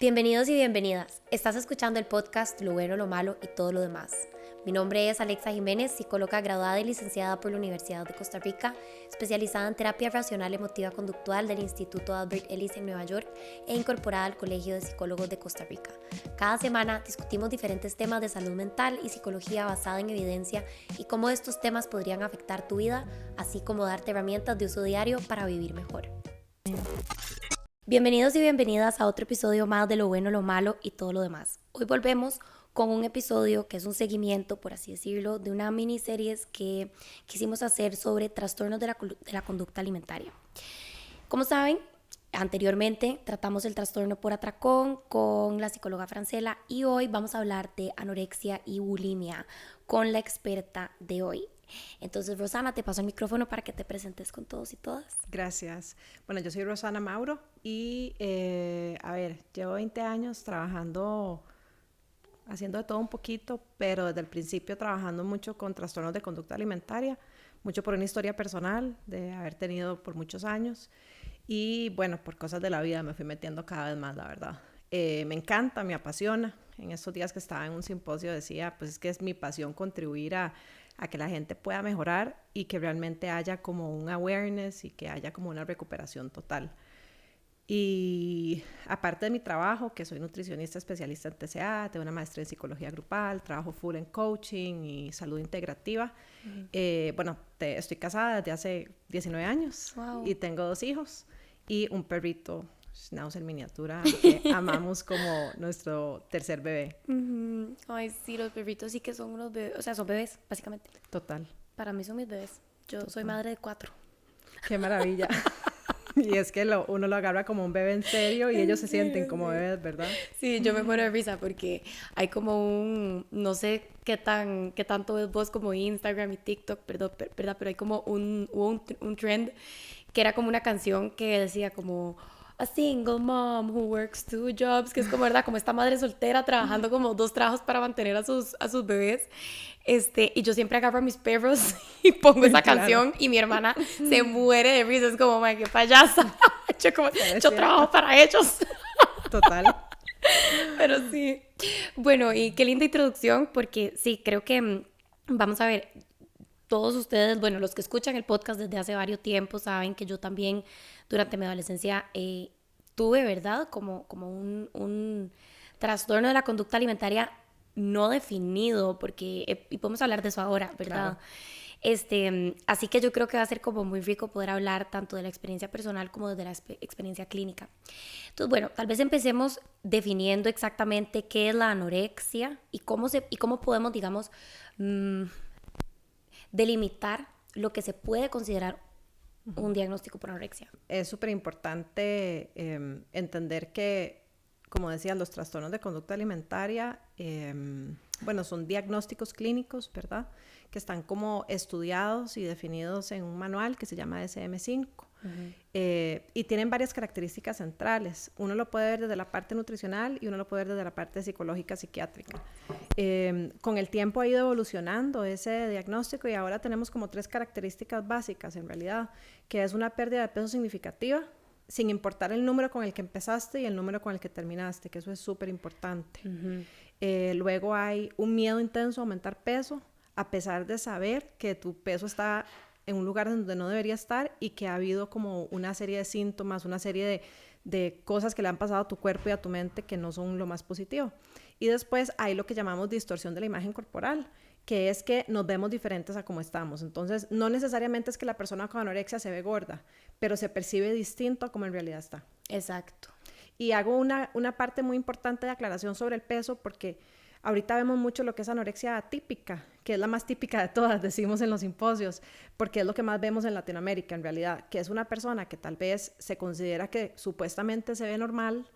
Bienvenidos y bienvenidas. Estás escuchando el podcast Lo Bueno, Lo Malo y Todo lo Demás. Mi nombre es Alexa Jiménez, psicóloga graduada y licenciada por la Universidad de Costa Rica, especializada en terapia racional emotiva conductual del Instituto Albert Ellis en Nueva York e incorporada al Colegio de Psicólogos de Costa Rica. Cada semana discutimos diferentes temas de salud mental y psicología basada en evidencia y cómo estos temas podrían afectar tu vida, así como darte herramientas de uso diario para vivir mejor. Bienvenidos y bienvenidas a otro episodio más de Lo Bueno, Lo Malo y Todo lo Demás. Hoy volvemos con un episodio que es un seguimiento, por así decirlo, de una miniserie que quisimos hacer sobre trastornos de la conducta alimentaria. Como saben, anteriormente tratamos el trastorno por atracón con la psicóloga Francela y hoy vamos a hablar de anorexia y bulimia con la experta de hoy. Entonces, Rosana, te paso el micrófono para que te presentes con todos y todas. Gracias. Bueno, yo soy Rosana Mauro y, llevo 20 años trabajando, haciendo de todo un poquito, pero desde el principio trabajando mucho con trastornos de conducta alimentaria, mucho por una historia personal de haber tenido por muchos años y, bueno, por cosas de la vida me fui metiendo cada vez más, la verdad. Me encanta, me apasiona. En estos días que estaba en un simposio decía, pues es que es mi pasión contribuir a que la gente pueda mejorar y que realmente haya como un awareness y que haya como una recuperación total. Y aparte de mi trabajo, que soy nutricionista especialista en TCA, tengo una maestría en psicología grupal, trabajo full en coaching y salud integrativa. Estoy casada desde hace 19 años. Wow. Y tengo 2 hijos y un perrito, Schnauzer miniatura, que amamos como nuestro tercer bebé. Uh-huh. Ay, sí, los perritos sí que son unos bebés, o sea, son bebés, básicamente. Total. Para mí son mis bebés. Yo soy madre de 4. Qué maravilla. Y es que uno lo agarra como un bebé en serio y ellos se sienten como bebés, ¿verdad? Sí, yo me muero de risa porque hay como no sé qué tanto ves vos como Instagram y TikTok, ¿verdad? Pero hay como un trend que era como una canción que decía como a single mom who works 2 jobs, que es como, ¿verdad? Como esta madre soltera trabajando como 2 trabajos para mantener a sus bebés. Y yo siempre agarro a mis perros y pongo esa canción y mi hermana se muere de risa. Es como, qué payasa. Yo trabajo para ellos. Total. Pero sí. Bueno, y qué linda introducción, porque sí, creo que vamos a ver, todos ustedes, bueno, los que escuchan el podcast desde hace varios tiempos saben que yo también durante mi adolescencia tuve, ¿verdad? Como un trastorno de la conducta alimentaria no definido, porque, y podemos hablar de eso ahora, ¿verdad? Claro. Así que yo creo que va a ser como muy rico poder hablar tanto de la experiencia personal como de la experiencia clínica. Entonces, bueno, tal vez empecemos definiendo exactamente qué es la anorexia y cómo podemos, digamos, delimitar lo que se puede considerar un diagnóstico por anorexia. Es súper importante entender que, como decía, los trastornos de conducta alimentaria, son diagnósticos clínicos, ¿verdad? Que están como estudiados y definidos en un manual que se llama DSM-5. Uh-huh. Y tienen varias características centrales. Uno lo puede ver desde la parte nutricional y uno lo puede ver desde la parte psicológica psiquiátrica. Con el tiempo ha ido evolucionando ese diagnóstico y ahora tenemos como 3 características básicas en realidad, que es una pérdida de peso significativa, sin importar el número con el que empezaste y el número con el que terminaste, que eso es súper importante. Uh-huh. Luego hay un miedo intenso a aumentar peso, a pesar de saber que tu peso está en un lugar donde no debería estar y que ha habido como una serie de síntomas, una serie de cosas que le han pasado a tu cuerpo y a tu mente que no son lo más positivo. Y después hay lo que llamamos distorsión de la imagen corporal, que es que nos vemos diferentes a como estamos. Entonces, no necesariamente es que la persona con anorexia se ve gorda, pero se percibe distinto a como en realidad está. Exacto. Y hago una parte muy importante de aclaración sobre el peso porque ahorita vemos mucho lo que es anorexia atípica, que es la más típica de todas, decimos en los simposios, porque es lo que más vemos en Latinoamérica en realidad, que es una persona que tal vez se considera que supuestamente se ve normal,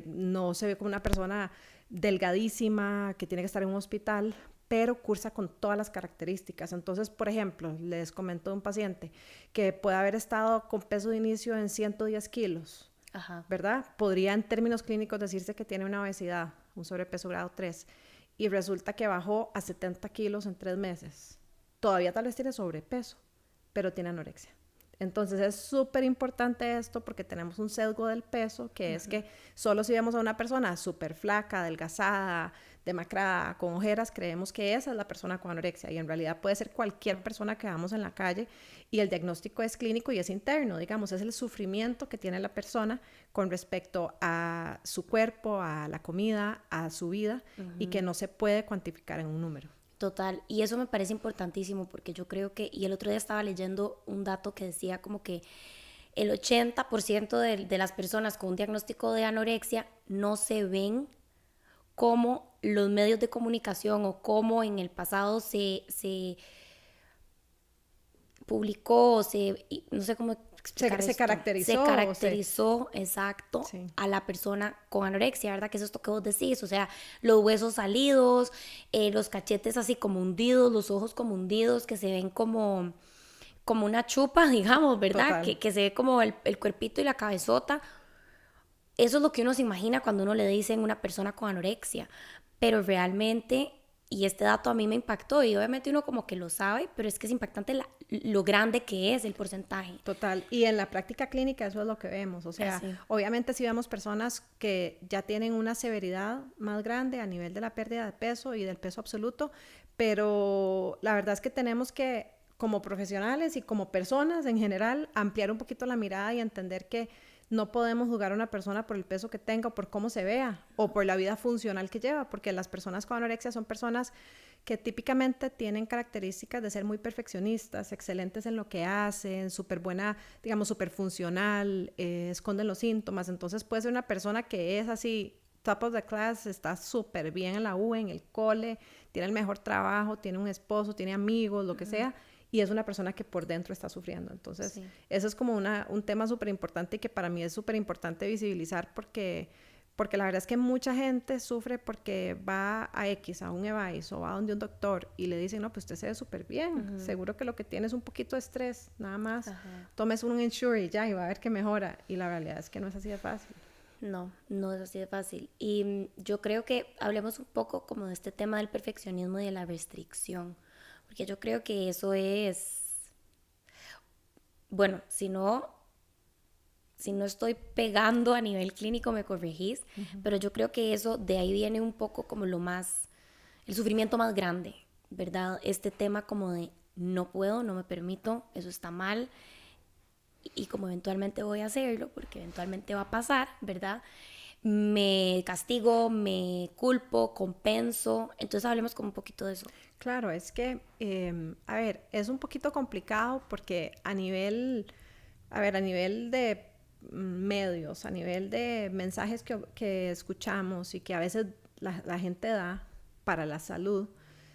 no se ve como una persona delgadísima, que tiene que estar en un hospital, pero cursa con todas las características. Entonces, por ejemplo, les comento de un paciente que puede haber estado con peso de inicio en 110 kilos, Ajá. ¿verdad? Podría en términos clínicos decirse que tiene una obesidad, un sobrepeso grado 3, y resulta que bajó a 70 kilos en 3 meses. Todavía tal vez tiene sobrepeso, pero tiene anorexia. Entonces es súper importante esto porque tenemos un sesgo del peso, que es que solo si vemos a una persona súper flaca, adelgazada, demacrada, con ojeras, creemos que esa es la persona con anorexia, y en realidad puede ser cualquier persona que vamos en la calle, y el diagnóstico es clínico y es interno, digamos, es el sufrimiento que tiene la persona con respecto a su cuerpo, a la comida, a su vida, y que no se puede cuantificar en un número. Total, y eso me parece importantísimo porque yo creo que, y el otro día estaba leyendo un dato que decía como que el 80% de las personas con un diagnóstico de anorexia no se ven como los medios de comunicación o como en el pasado se publicó, no sé cómo explicar Se esto. caracterizó. Se caracterizó, exacto, Sí. a la persona con anorexia, ¿verdad? Que es esto que vos decís, o sea, los huesos salidos, los cachetes así como hundidos, los ojos como hundidos, que se ven como una chupa, digamos, ¿verdad? Que se ve como el cuerpito y la cabezota. Eso es lo que uno se imagina cuando uno le dice a una persona con anorexia, pero realmente, y este dato a mí me impactó, y obviamente uno como que lo sabe, pero es que es impactante lo grande que es el porcentaje. Total, y en la práctica clínica eso es lo que vemos, o sea, Sí. Obviamente si vemos personas que ya tienen una severidad más grande a nivel de la pérdida de peso y del peso absoluto, pero la verdad es que tenemos que, como profesionales y como personas en general, ampliar un poquito la mirada y entender que no podemos juzgar a una persona por el peso que tenga o por cómo se vea o por la vida funcional que lleva, porque las personas con anorexia son personas que típicamente tienen características de ser muy perfeccionistas, excelentes en lo que hacen, súper buena, digamos, súper funcional, esconden los síntomas. Entonces puede ser una persona que es así, top of the class, está súper bien en la U, en el cole, tiene el mejor trabajo, tiene un esposo, tiene amigos, lo que sea, y es una persona que por dentro está sufriendo. Entonces, eso es como un tema súper importante y que para mí es súper importante visibilizar porque la verdad es que mucha gente sufre porque va a un EVAIS o va donde un doctor y le dicen, no, pues usted se ve súper bien, seguro que lo que tiene es un poquito de estrés, nada más, tomes un Ensure y ya, y va a ver que mejora. Y la realidad es que no es así de fácil. No, no es así de fácil. Y yo creo que hablemos un poco como de este tema del perfeccionismo y de la restricción, porque yo creo que eso es, bueno, si no estoy pegando a nivel clínico me corregís, pero yo creo que eso de ahí viene un poco como el sufrimiento más grande, ¿verdad? Este tema como de no puedo, no me permito, eso está mal, y como eventualmente voy a hacerlo, porque eventualmente va a pasar, ¿verdad? Me castigo, me culpo, compenso. Entonces hablemos como un poquito de eso. Claro, es que, a ver, es un poquito complicado porque a nivel de medios, a nivel de mensajes que escuchamos y que a veces la gente da para la salud,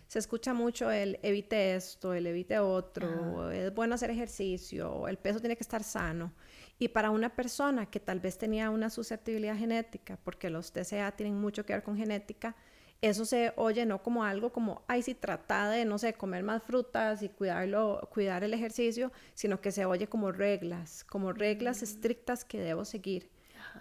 se escucha mucho el evite esto, el evite otro, es bueno hacer ejercicio, el peso tiene que estar sano. Y para una persona que tal vez tenía una susceptibilidad genética, porque los TCA tienen mucho que ver con genética, eso se oye no como algo como, ay, sí, trata de, no sé, comer más frutas y cuidar el ejercicio, sino que se oye como reglas estrictas que debo seguir.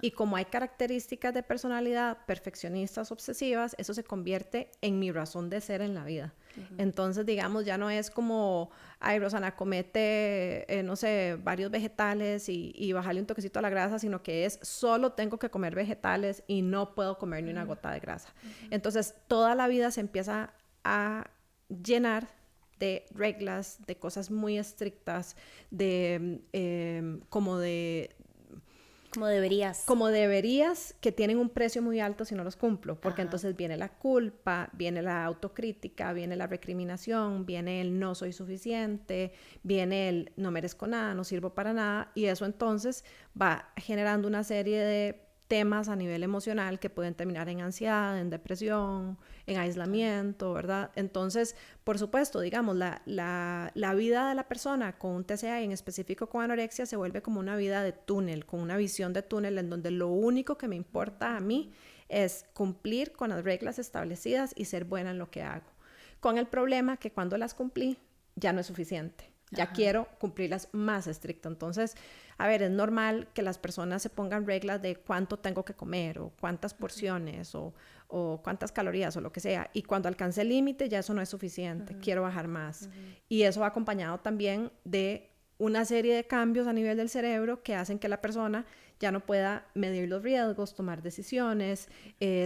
Y como hay características de personalidad perfeccionistas, obsesivas, eso se convierte en mi razón de ser en la vida. Entonces, digamos, ya no es como, ay, Rosana, comete, no sé, varios vegetales y bajarle un toquecito a la grasa, sino que es solo tengo que comer vegetales y no puedo comer ni una gota de grasa. Entonces, toda la vida se empieza a llenar de reglas, de cosas muy estrictas, como deberías, que tienen un precio muy alto si no los cumplo, porque entonces viene la culpa, viene la autocrítica, viene la recriminación, viene el no soy suficiente, viene el no merezco nada, no sirvo para nada, y eso entonces va generando una serie de temas a nivel emocional que pueden terminar en ansiedad, en depresión, en aislamiento, ¿verdad? Entonces, por supuesto, digamos, la vida de la persona con un TCA y en específico con anorexia se vuelve como una vida de túnel, con una visión de túnel en donde lo único que me importa a mí es cumplir con las reglas establecidas y ser buena en lo que hago. Con el problema que cuando las cumplí ya no es suficiente. Ya quiero cumplirlas más estricto. Entonces, a ver, es normal que las personas se pongan reglas de cuánto tengo que comer o cuántas porciones o cuántas calorías o lo que sea. Y cuando alcance el límite ya eso no es suficiente. Quiero bajar más. Y eso va acompañado también de una serie de cambios a nivel del cerebro que hacen que la persona ya no pueda medir los riesgos, tomar decisiones,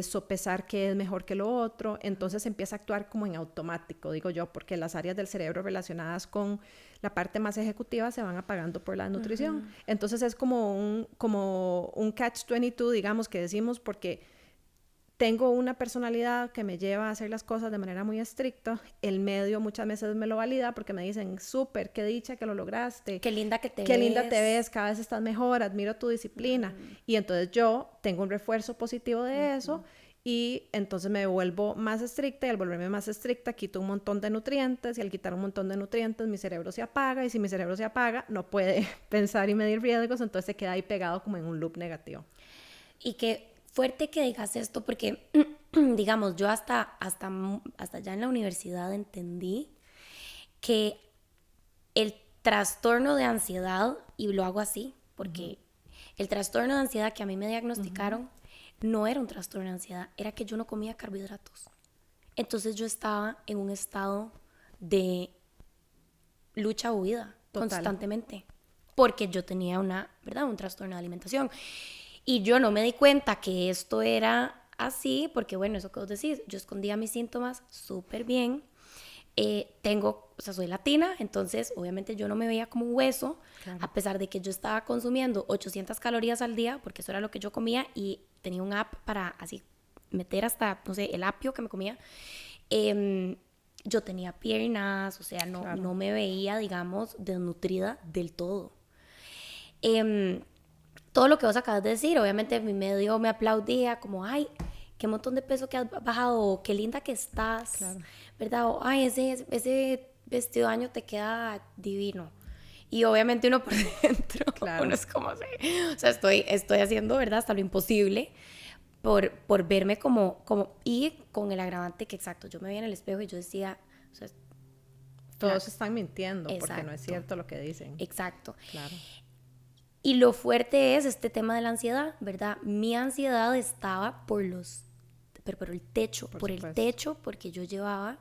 sopesar qué es mejor que lo otro. Entonces empieza a actuar como en automático, digo yo, porque las áreas del cerebro relacionadas con la parte más ejecutiva se van apagando por la nutrición. Entonces es como un catch-22, digamos, que decimos, porque tengo una personalidad que me lleva a hacer las cosas de manera muy estricta. El medio muchas veces me lo valida porque me dicen, súper, qué dicha que lo lograste. Qué linda que te ves. Qué linda te ves, cada vez estás mejor, admiro tu disciplina. Y entonces yo tengo un refuerzo positivo de eso y entonces me vuelvo más estricta y al volverme más estricta quito un montón de nutrientes y al quitar un montón de nutrientes mi cerebro se apaga y si mi cerebro se apaga no puede pensar y medir riesgos, entonces se queda ahí pegado como en un loop negativo. Y qué fuerte que digas esto porque, digamos, yo hasta ya en la universidad entendí que el trastorno de ansiedad, y lo hago así, porque el trastorno de ansiedad que a mí me diagnosticaron no era un trastorno de ansiedad, era que yo no comía carbohidratos. Entonces yo estaba en un estado de lucha o huida constantemente, porque yo tenía un trastorno de alimentación. Y yo no me di cuenta que esto era así, porque bueno, eso que vos decís, yo escondía mis síntomas súper bien. Soy latina, entonces obviamente yo no me veía como un hueso, a pesar de que yo estaba consumiendo 800 calorías al día, porque eso era lo que yo comía, y tenía un app para así meter hasta, no sé, el apio que me comía. Yo tenía piernas, o sea, no me veía, digamos, desnutrida del todo. Todo lo que vos acabas de decir, obviamente mi medio me aplaudía como, ay, qué montón de peso que has bajado, qué linda que estás, ¿verdad? O, ay, ese vestido de año te queda divino. Y obviamente uno por dentro, uno es como, o sea, estoy haciendo, ¿verdad? Hasta lo imposible por verme como, y con el agravante que, exacto, yo me veía en el espejo y yo decía, o sea, todos están mintiendo porque no es cierto lo que dicen. Exacto. Claro. Y lo fuerte es este tema de la ansiedad, ¿verdad? Mi ansiedad estaba por el techo, el techo, porque yo llevaba,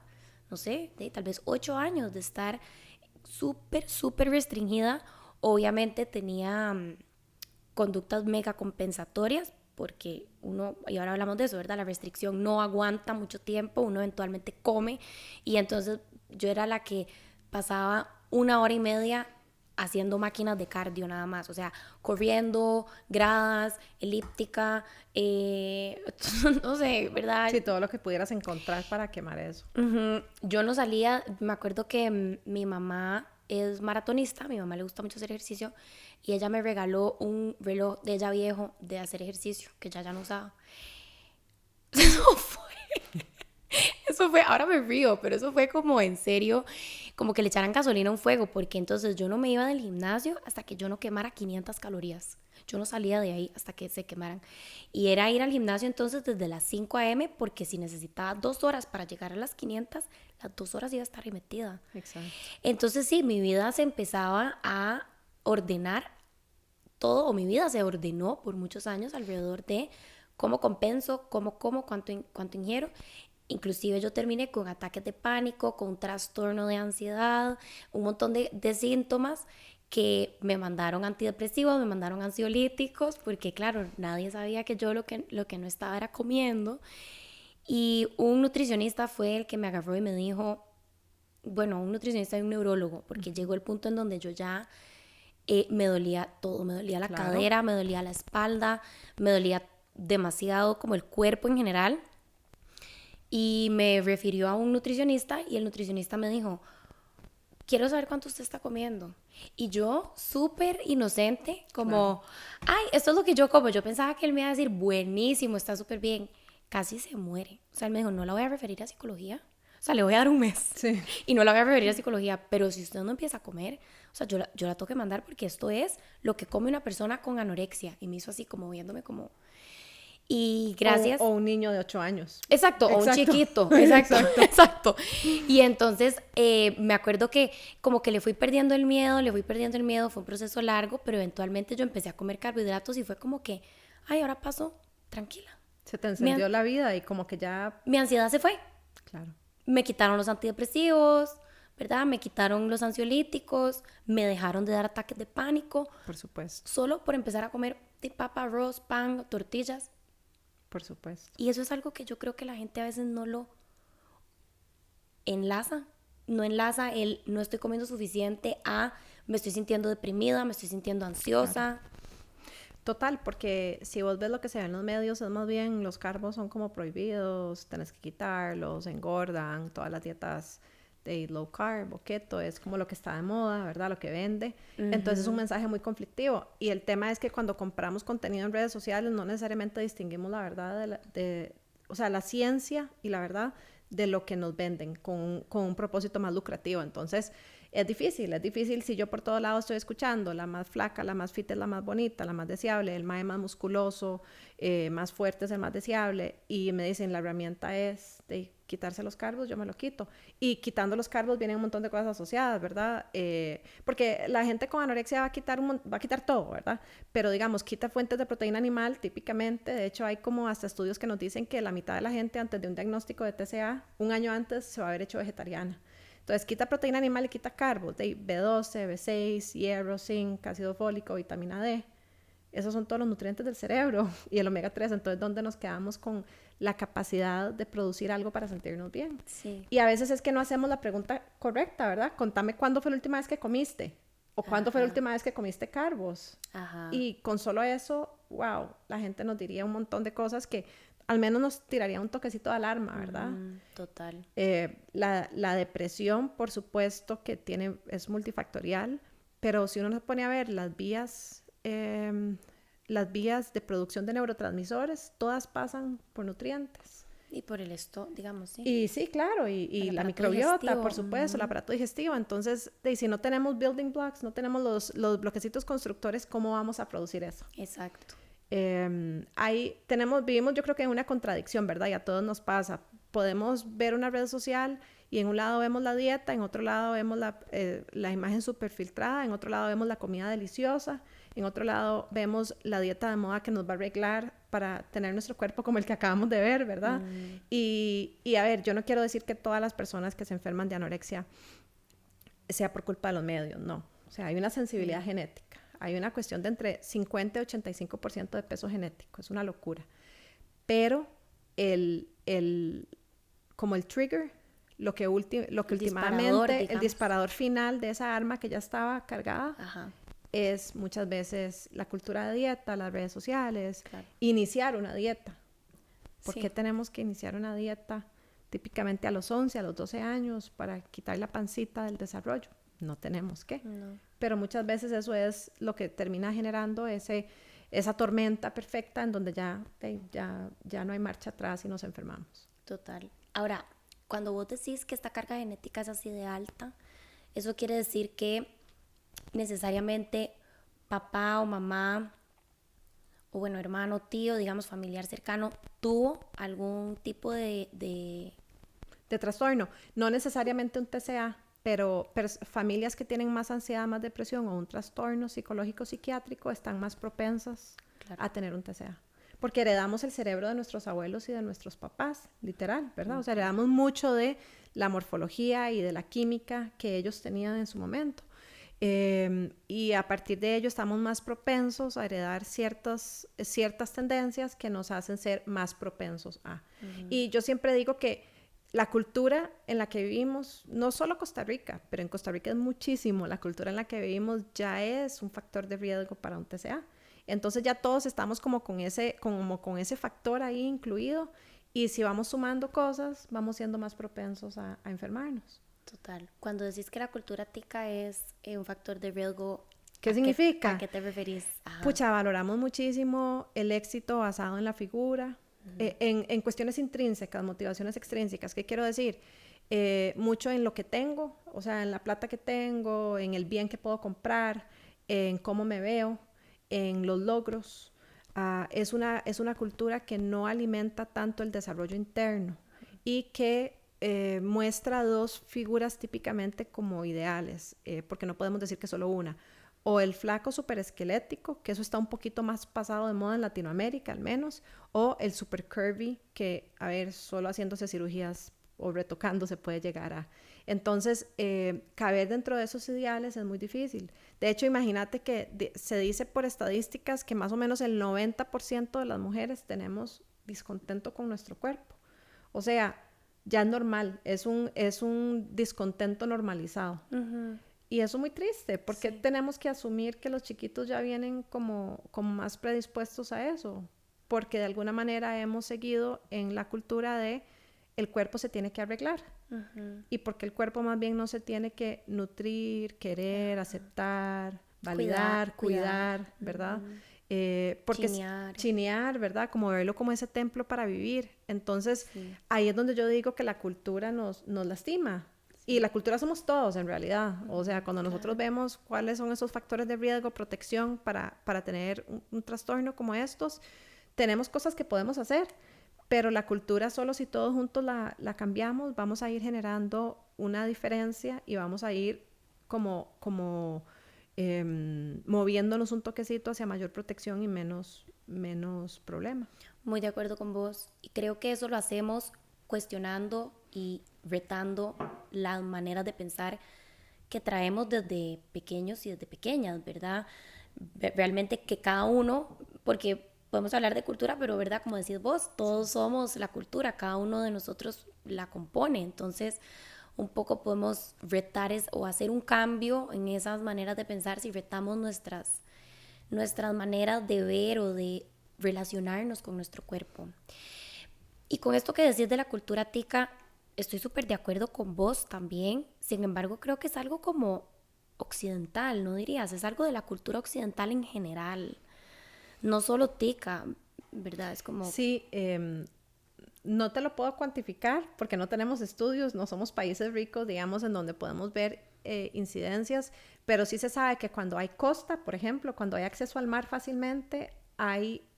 no sé, tal vez 8 años de estar súper restringida. Obviamente tenía conductas mega compensatorias, porque uno, y ahora hablamos de eso, ¿verdad? La restricción no aguanta mucho tiempo, uno eventualmente come, y entonces yo era la que pasaba 1 hora y media haciendo máquinas de cardio nada más, o sea, corriendo, gradas, elíptica, no sé, ¿verdad? Sí, todo lo que pudieras encontrar para quemar eso. Yo no salía, me acuerdo que mi mamá es maratonista, a mi mamá le gusta mucho hacer ejercicio, y ella me regaló un reloj de ella viejo de hacer ejercicio, que ya no usaba. Eso fue, ahora me río, pero eso fue como en serio, como que le echaran gasolina a un fuego, porque entonces yo no me iba del gimnasio hasta que yo no quemara 500 calorías. Yo no salía de ahí hasta que se quemaran. Y era ir al gimnasio entonces desde las 5 a.m. porque si necesitaba 2 horas para llegar a las 500, las 2 horas iba a estar ahí metida. Exacto. Entonces sí, mi vida se empezaba a ordenar todo, o mi vida se ordenó por muchos años alrededor de cómo compenso, cómo como, cuánto ingiero. Inclusive yo terminé con ataques de pánico, con trastorno de ansiedad, un montón de síntomas que me mandaron antidepresivos, me mandaron ansiolíticos, porque claro, nadie sabía que yo lo que no estaba era comiendo. Y un nutricionista fue el que me agarró y me dijo, bueno, un nutricionista y un neurólogo, porque llegó el punto en donde yo ya me dolía todo, me dolía la cadera, me dolía la espalda, me dolía demasiado como el cuerpo en general. Y me refirió a un nutricionista y el nutricionista me dijo, quiero saber cuánto usted está comiendo. Y yo, súper inocente, como, ay, esto es lo que yo como. Yo pensaba que él me iba a decir, buenísimo, está súper bien. Casi se muere. O sea, él me dijo, no la voy a referir a psicología. O sea, le voy a dar un mes. Sí. Y no la voy a referir a psicología. Pero si usted no empieza a comer, o sea, yo la tengo que mandar porque esto es lo que come una persona con anorexia. Y me hizo así como viéndome como... Y gracias. O un niño de 8 años. Exacto, o un chiquito. Exacto. Y entonces me acuerdo que como que le fui perdiendo el miedo, fue un proceso largo, pero eventualmente yo empecé a comer carbohidratos y fue como que, ay, ahora paso tranquila. Se te encendió la vida y como que ya... Mi ansiedad se fue. Claro. Me quitaron los antidepresivos, ¿verdad? Me quitaron los ansiolíticos, me dejaron de dar ataques de pánico, Por supuesto, solo por empezar a comer de papa, arroz, pan, tortillas. por supuesto. Y eso es algo que yo creo que la gente a veces no lo enlaza. No enlaza el no estoy comiendo suficiente a me estoy sintiendo deprimida, me estoy sintiendo ansiosa. Claro. Total, porque si vos ves lo que se ve en los medios, es más bien los carbos son como prohibidos, tenés que quitarlos, engordan, todas las dietas de low carb o keto es como lo que está de moda, ¿verdad? Lo que vende. Entonces es un mensaje muy conflictivo. Y el tema es que cuando compramos contenido en redes sociales no necesariamente distinguimos la verdad o sea, la ciencia y la verdad de lo que nos venden con un propósito más lucrativo. Entonces es difícil si yo por todo lado estoy escuchando la más flaca, la más fit es la más bonita, la más deseable, el mae más musculoso, más fuerte es el más deseable, y me dicen la herramienta es de quitarse los carbos, yo me lo quito. Y quitando los carbos vienen un montón de cosas asociadas, ¿verdad? Porque la gente con anorexia va a quitar todo, ¿verdad? Pero digamos, quita fuentes de proteína animal típicamente. De hecho, hay como hasta estudios que nos dicen que la mitad de la gente antes de un diagnóstico de TCA, un año antes, se va a haber hecho vegetariana. Entonces, quita proteína animal y quita carbos, de B12, B6, hierro, zinc, ácido fólico, vitamina D. Esos son todos los nutrientes del cerebro y el omega 3. Entonces, ¿dónde nos quedamos con la capacidad de producir algo para sentirnos bien? Sí. Y a veces es que no hacemos la pregunta correcta, ¿verdad? Contame cuándo fue la última vez que comiste o cuándo fue la última vez que comiste carbos. Ajá. Y con solo eso, wow, la gente nos diría un montón de cosas que al menos nos tiraría un toquecito de alarma, ¿verdad? Total. La depresión, por supuesto, que es multifactorial, pero si uno se pone a ver las vías de producción de neurotransmisores, todas pasan por nutrientes. Y por el esto, digamos, sí. Y sí, claro, y la microbiota, digestivo. Por supuesto, el aparato digestivo. Entonces, si no tenemos building blocks, no tenemos los bloquecitos constructores, ¿cómo vamos a producir eso? Exacto. Vivimos yo creo que en una contradicción, ¿verdad? Y a todos nos pasa. Podemos ver una red social y en un lado vemos la dieta, en otro lado vemos la imagen súper filtrada, en otro lado vemos la comida deliciosa, en otro lado vemos la dieta de moda que nos va a arreglar para tener nuestro cuerpo como el que acabamos de ver, ¿verdad? Y a ver, yo no quiero decir que todas las personas que se enferman de anorexia sea por culpa de los medios, no. O sea, hay una sensibilidad genética. Hay una cuestión de entre 50 y 85% de peso genético. Es una locura. Pero como el trigger, lo que últimamente, el disparador final de esa arma que ya estaba cargada, es muchas veces la cultura de dieta, las redes sociales, iniciar una dieta. ¿Por qué tenemos que iniciar una dieta típicamente a los 11, a los 12 años para quitar la pancita del desarrollo? No tenemos que. No. Pero muchas veces eso es lo que termina generando esa tormenta perfecta en donde ya no hay marcha atrás y nos enfermamos. Total. Ahora, cuando vos decís que esta carga genética es así de alta, eso quiere decir que necesariamente papá o mamá o bueno, hermano, tío, digamos familiar cercano, tuvo algún tipo de trastorno. No necesariamente un TCA, pero familias que tienen más ansiedad, más depresión o un trastorno psicológico psiquiátrico están más propensas a tener un TCA. Porque heredamos el cerebro de nuestros abuelos y de nuestros papás, literal, ¿verdad? O sea, heredamos mucho de la morfología y de la química que ellos tenían en su momento. Y a partir de ello estamos más propensos a heredar ciertas tendencias que nos hacen ser más propensos a. Y yo siempre digo que la cultura en la que vivimos, no solo Costa Rica, pero en Costa Rica es muchísimo, la cultura en la que vivimos ya es un factor de riesgo para un TCA. Entonces ya todos estamos como con ese factor ahí incluido, y si vamos sumando cosas, vamos siendo más propensos a enfermarnos. Total. Cuando decís que la cultura tica es un factor de riesgo, ¿qué significa? ¿A qué te referís? Pucha, valoramos muchísimo el éxito basado en la figura, en cuestiones intrínsecas, motivaciones extrínsecas. ¿Qué quiero decir? Mucho en lo que tengo, o sea, en la plata que tengo, en el bien que puedo comprar, en cómo me veo, en los logros. Es una cultura que no alimenta tanto el desarrollo interno y que muestra dos figuras típicamente como ideales, porque no podemos decir que solo una. O el flaco súper esquelético, que eso está un poquito más pasado de moda en Latinoamérica al menos, o el súper curvy, que, a ver, solo haciéndose cirugías o retocando se puede llegar a. Entonces, caber dentro de esos ideales es muy difícil. De hecho, imagínate que se dice por estadísticas que más o menos el 90% de las mujeres tenemos descontento con nuestro cuerpo. O sea, ya es normal, es un descontento normalizado. Uh-huh. Y eso es muy triste, porque tenemos que asumir que los chiquitos ya vienen como más predispuestos a eso, porque de alguna manera hemos seguido en la cultura de el cuerpo se tiene que arreglar. Uh-huh. Y porque el cuerpo más bien no se tiene que nutrir, querer, aceptar, validar, cuidar, ¿verdad? Uh-huh. Porque chinear, ¿verdad? Como verlo como ese templo para vivir. Entonces, ahí es donde yo digo que la cultura nos lastima. Y la cultura somos todos, en realidad. O sea, cuando nosotros vemos cuáles son esos factores de riesgo, protección para tener un trastorno como estos, tenemos cosas que podemos hacer. Pero la cultura, solo si todos juntos la cambiamos, vamos a ir generando una diferencia y vamos a ir moviéndonos un toquecito hacia mayor protección y menos problema. Muy de acuerdo con vos. Y creo que eso lo hacemos cuestionando y retando las maneras de pensar que traemos desde pequeños y desde pequeñas, ¿verdad? Realmente que cada uno, porque podemos hablar de cultura, pero verdad, como decís vos, todos somos la cultura, cada uno de nosotros la compone, entonces un poco podemos retar o hacer un cambio en esas maneras de pensar si retamos nuestras maneras de ver o de relacionarnos con nuestro cuerpo. Y con esto que decís de la cultura tica, estoy súper de acuerdo con vos también, sin embargo creo que es algo como occidental, ¿no dirías? Es algo de la cultura occidental en general. No solo tica, ¿verdad? Es como... Sí, no te lo puedo cuantificar porque no tenemos estudios, no somos países ricos, digamos, en donde podemos ver incidencias, pero sí se sabe que cuando hay costa, por ejemplo, cuando hay acceso al mar fácilmente,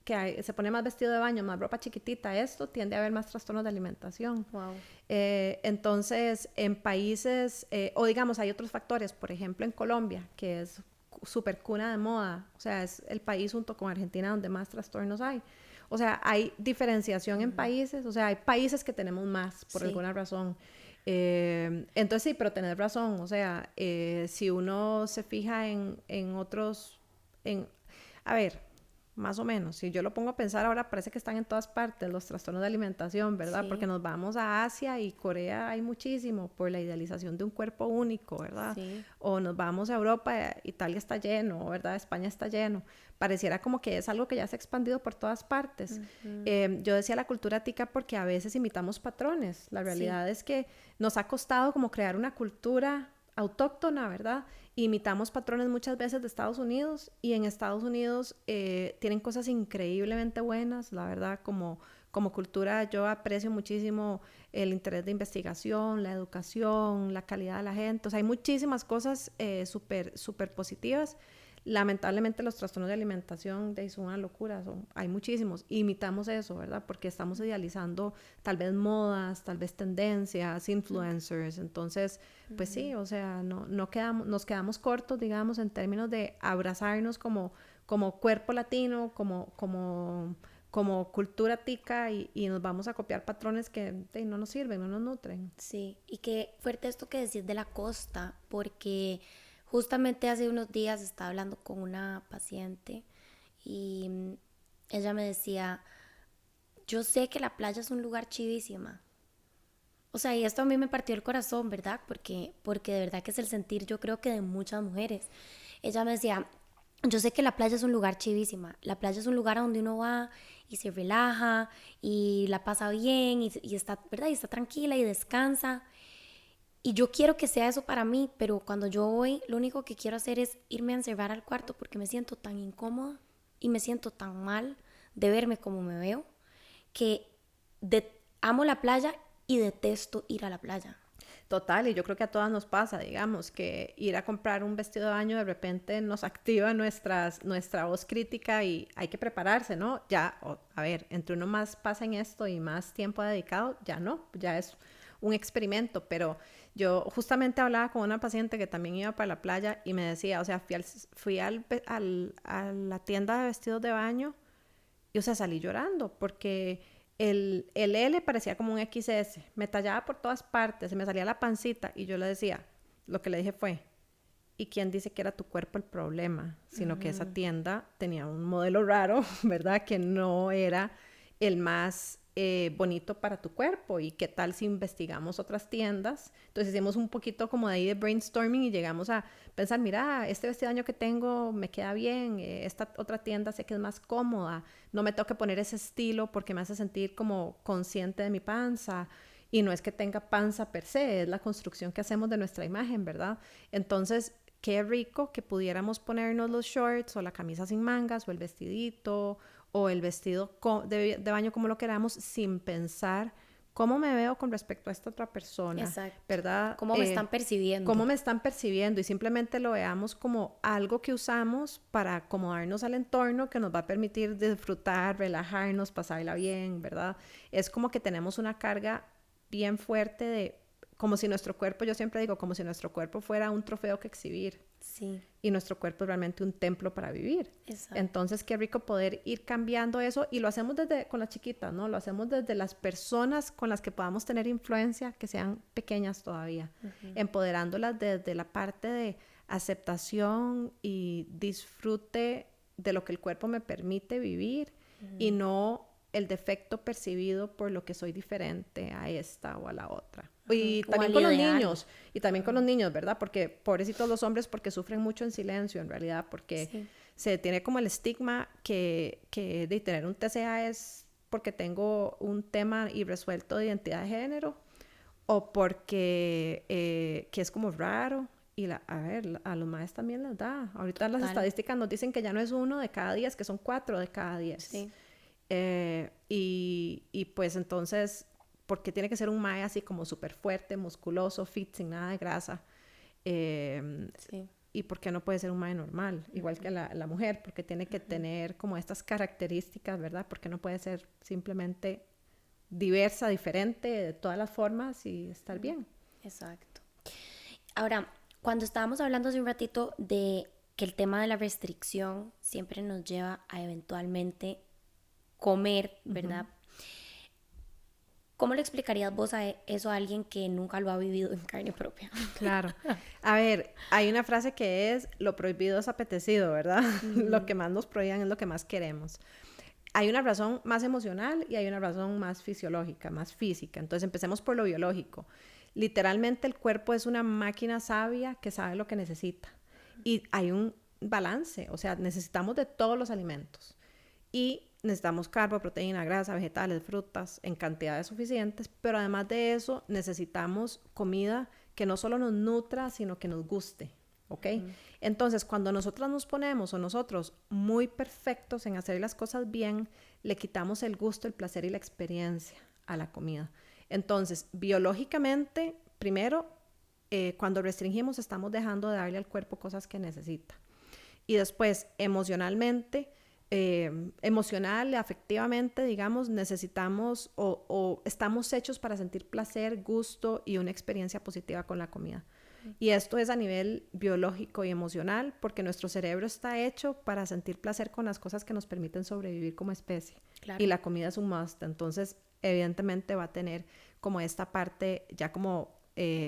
se pone más vestido de baño, más ropa chiquitita, esto tiende a haber más trastornos de alimentación. Wow. Entonces, en países, o digamos, hay otros factores, por ejemplo, en Colombia, que es súper cuna de moda, o sea, es el país junto con Argentina donde más trastornos hay. O sea, hay diferenciación en países, o sea, hay países que tenemos más por alguna razón. Entonces sí, pero tenés razón, o sea, si uno se fija en otros, a ver, más o menos, si yo lo pongo a pensar ahora parece que están en todas partes los trastornos de alimentación, ¿verdad? Sí. Porque nos vamos a Asia y Corea hay muchísimo por la idealización de un cuerpo único, ¿verdad? Sí. O nos vamos a Europa, Italia está lleno, ¿verdad? España está lleno. Pareciera como que es algo que ya se ha expandido por todas partes. Uh-huh. Yo decía la cultura tica porque a veces imitamos patrones. La realidad es que nos ha costado como crear una cultura autóctona, ¿verdad? Imitamos patrones muchas veces de Estados Unidos y en Estados Unidos tienen cosas increíblemente buenas, la verdad, como cultura yo aprecio muchísimo el interés de investigación, la educación, la calidad de la gente, o sea, hay muchísimas cosas súper positivas. Lamentablemente los trastornos de alimentación son una locura, hay muchísimos, imitamos eso, ¿verdad? Porque estamos idealizando tal vez modas, tal vez tendencias, influencers, entonces, pues sí, o sea, nos quedamos cortos, digamos, en términos de abrazarnos como cuerpo latino, como cultura tica y nos vamos a copiar patrones que no nos sirven, no nos nutren. Sí, y qué fuerte esto que decís de la costa, porque... Justamente hace unos días estaba hablando con una paciente y ella me decía, yo sé que la playa es un lugar chivísima. O sea, y esto a mí me partió el corazón, ¿verdad? Porque de verdad que es el sentir, yo creo que de muchas mujeres. Ella me decía, yo sé que la playa es un lugar chivísima. La playa es un lugar a donde uno va y se relaja y la pasa bien y está, ¿verdad? Y está tranquila y descansa. Y yo quiero que sea eso para mí, pero cuando yo voy, lo único que quiero hacer es irme a encerrar al cuarto porque me siento tan incómoda y me siento tan mal de verme como me veo, que amo la playa y detesto ir a la playa. Total, y yo creo que a todas nos pasa, digamos, que ir a comprar un vestido de baño de repente nos activa nuestra voz crítica y hay que prepararse, ¿no? Ya, a ver, entre uno más pasa en esto y más tiempo ha dedicado, ya no, ya es un experimento, pero yo justamente hablaba con una paciente que también iba para la playa y me decía, o sea, fui a la tienda de vestidos de baño y, o sea, salí llorando porque el L parecía como un XS, me tallaba por todas partes, se me salía la pancita y yo le decía, lo que le dije fue, ¿y quién dice que era tu cuerpo el problema? Sino que esa tienda tenía un modelo raro, ¿verdad? Que no era el más bonito para tu cuerpo. ¿Y qué tal si investigamos otras tiendas? Entonces hicimos un poquito como de ahí de brainstorming y llegamos a pensar, mira, este vestido de baño que tengo me queda bien, esta otra tienda sé que es más cómoda, no me tengo que poner ese estilo porque me hace sentir como consciente de mi panza. Y no es que tenga panza per se, es la construcción que hacemos de nuestra imagen, ¿verdad? Entonces, qué rico que pudiéramos ponernos los shorts o la camisa sin mangas o el vestidito o el vestido de baño como lo queramos sin pensar cómo me veo con respecto a esta otra persona. Exacto. ¿Verdad? Cómo me están percibiendo. Cómo me están percibiendo y simplemente lo veamos como algo que usamos para acomodarnos al entorno que nos va a permitir disfrutar, relajarnos, pasarla bien, ¿verdad? Es como que tenemos una carga bien fuerte de, como si nuestro cuerpo, yo siempre digo, como si nuestro cuerpo fuera un trofeo que exhibir. Sí. Y nuestro cuerpo es realmente un templo para vivir. Exacto. Entonces, qué rico poder ir cambiando eso y lo hacemos desde con las chiquitas, ¿no? Lo hacemos desde las personas con las que podamos tener influencia, que sean pequeñas todavía, empoderándolas desde la parte de aceptación y disfrute de lo que el cuerpo me permite vivir y no el defecto percibido por lo que soy diferente a esta o a la otra. Y también con los niños, y también con los niños, ¿verdad? Porque pobrecitos los hombres porque sufren mucho en silencio, en realidad, porque se tiene como el estigma que de tener un TCA es porque tengo un tema irresuelto de identidad de género o porque que es como raro. Y a ver, a los maestros también les da. Ahorita las estadísticas nos dicen que ya no es 1 de cada 10, que son 4 de cada 10. Sí. Y pues entonces, ¿por qué tiene que ser un mae así como súper fuerte, musculoso, fit, sin nada de grasa? ¿Y por qué no puede ser un mae normal? Igual que la mujer, porque tiene que tener como estas características, ¿verdad? Porque no puede ser simplemente diversa, diferente, de todas las formas y estar bien. Exacto. Ahora, cuando estábamos hablando hace un ratito de que el tema de la restricción siempre nos lleva a eventualmente comer, ¿verdad? ¿Cómo le explicarías vos eso a alguien que nunca lo ha vivido en carne propia? Claro. A ver, hay una frase que es, lo prohibido es apetecido, ¿verdad? Lo que más nos prohíban es lo que más queremos. Hay una razón más emocional y hay una razón más fisiológica, más física. Entonces, empecemos por lo biológico. Literalmente, el cuerpo es una máquina sabia que sabe lo que necesita. Y hay un balance, o sea, necesitamos de todos los alimentos. Y necesitamos carbo, proteína, grasa, vegetales, frutas en cantidades suficientes, pero además de eso necesitamos comida que no solo nos nutra, sino que nos guste, ¿ok? Entonces, cuando nosotras nos ponemos o nosotros muy perfectos en hacer las cosas bien, le quitamos el gusto, el placer y la experiencia a la comida. Entonces, biológicamente, primero, cuando restringimos estamos dejando de darle al cuerpo cosas que necesita. Y después, emocionalmente, emocional, afectivamente, digamos, necesitamos o estamos hechos para sentir placer, gusto y una experiencia positiva con la comida. Y esto es a nivel biológico y emocional porque nuestro cerebro está hecho para sentir placer con las cosas que nos permiten sobrevivir como especie. Claro. Y la comida es un must. Entonces, evidentemente va a tener como esta parte ya como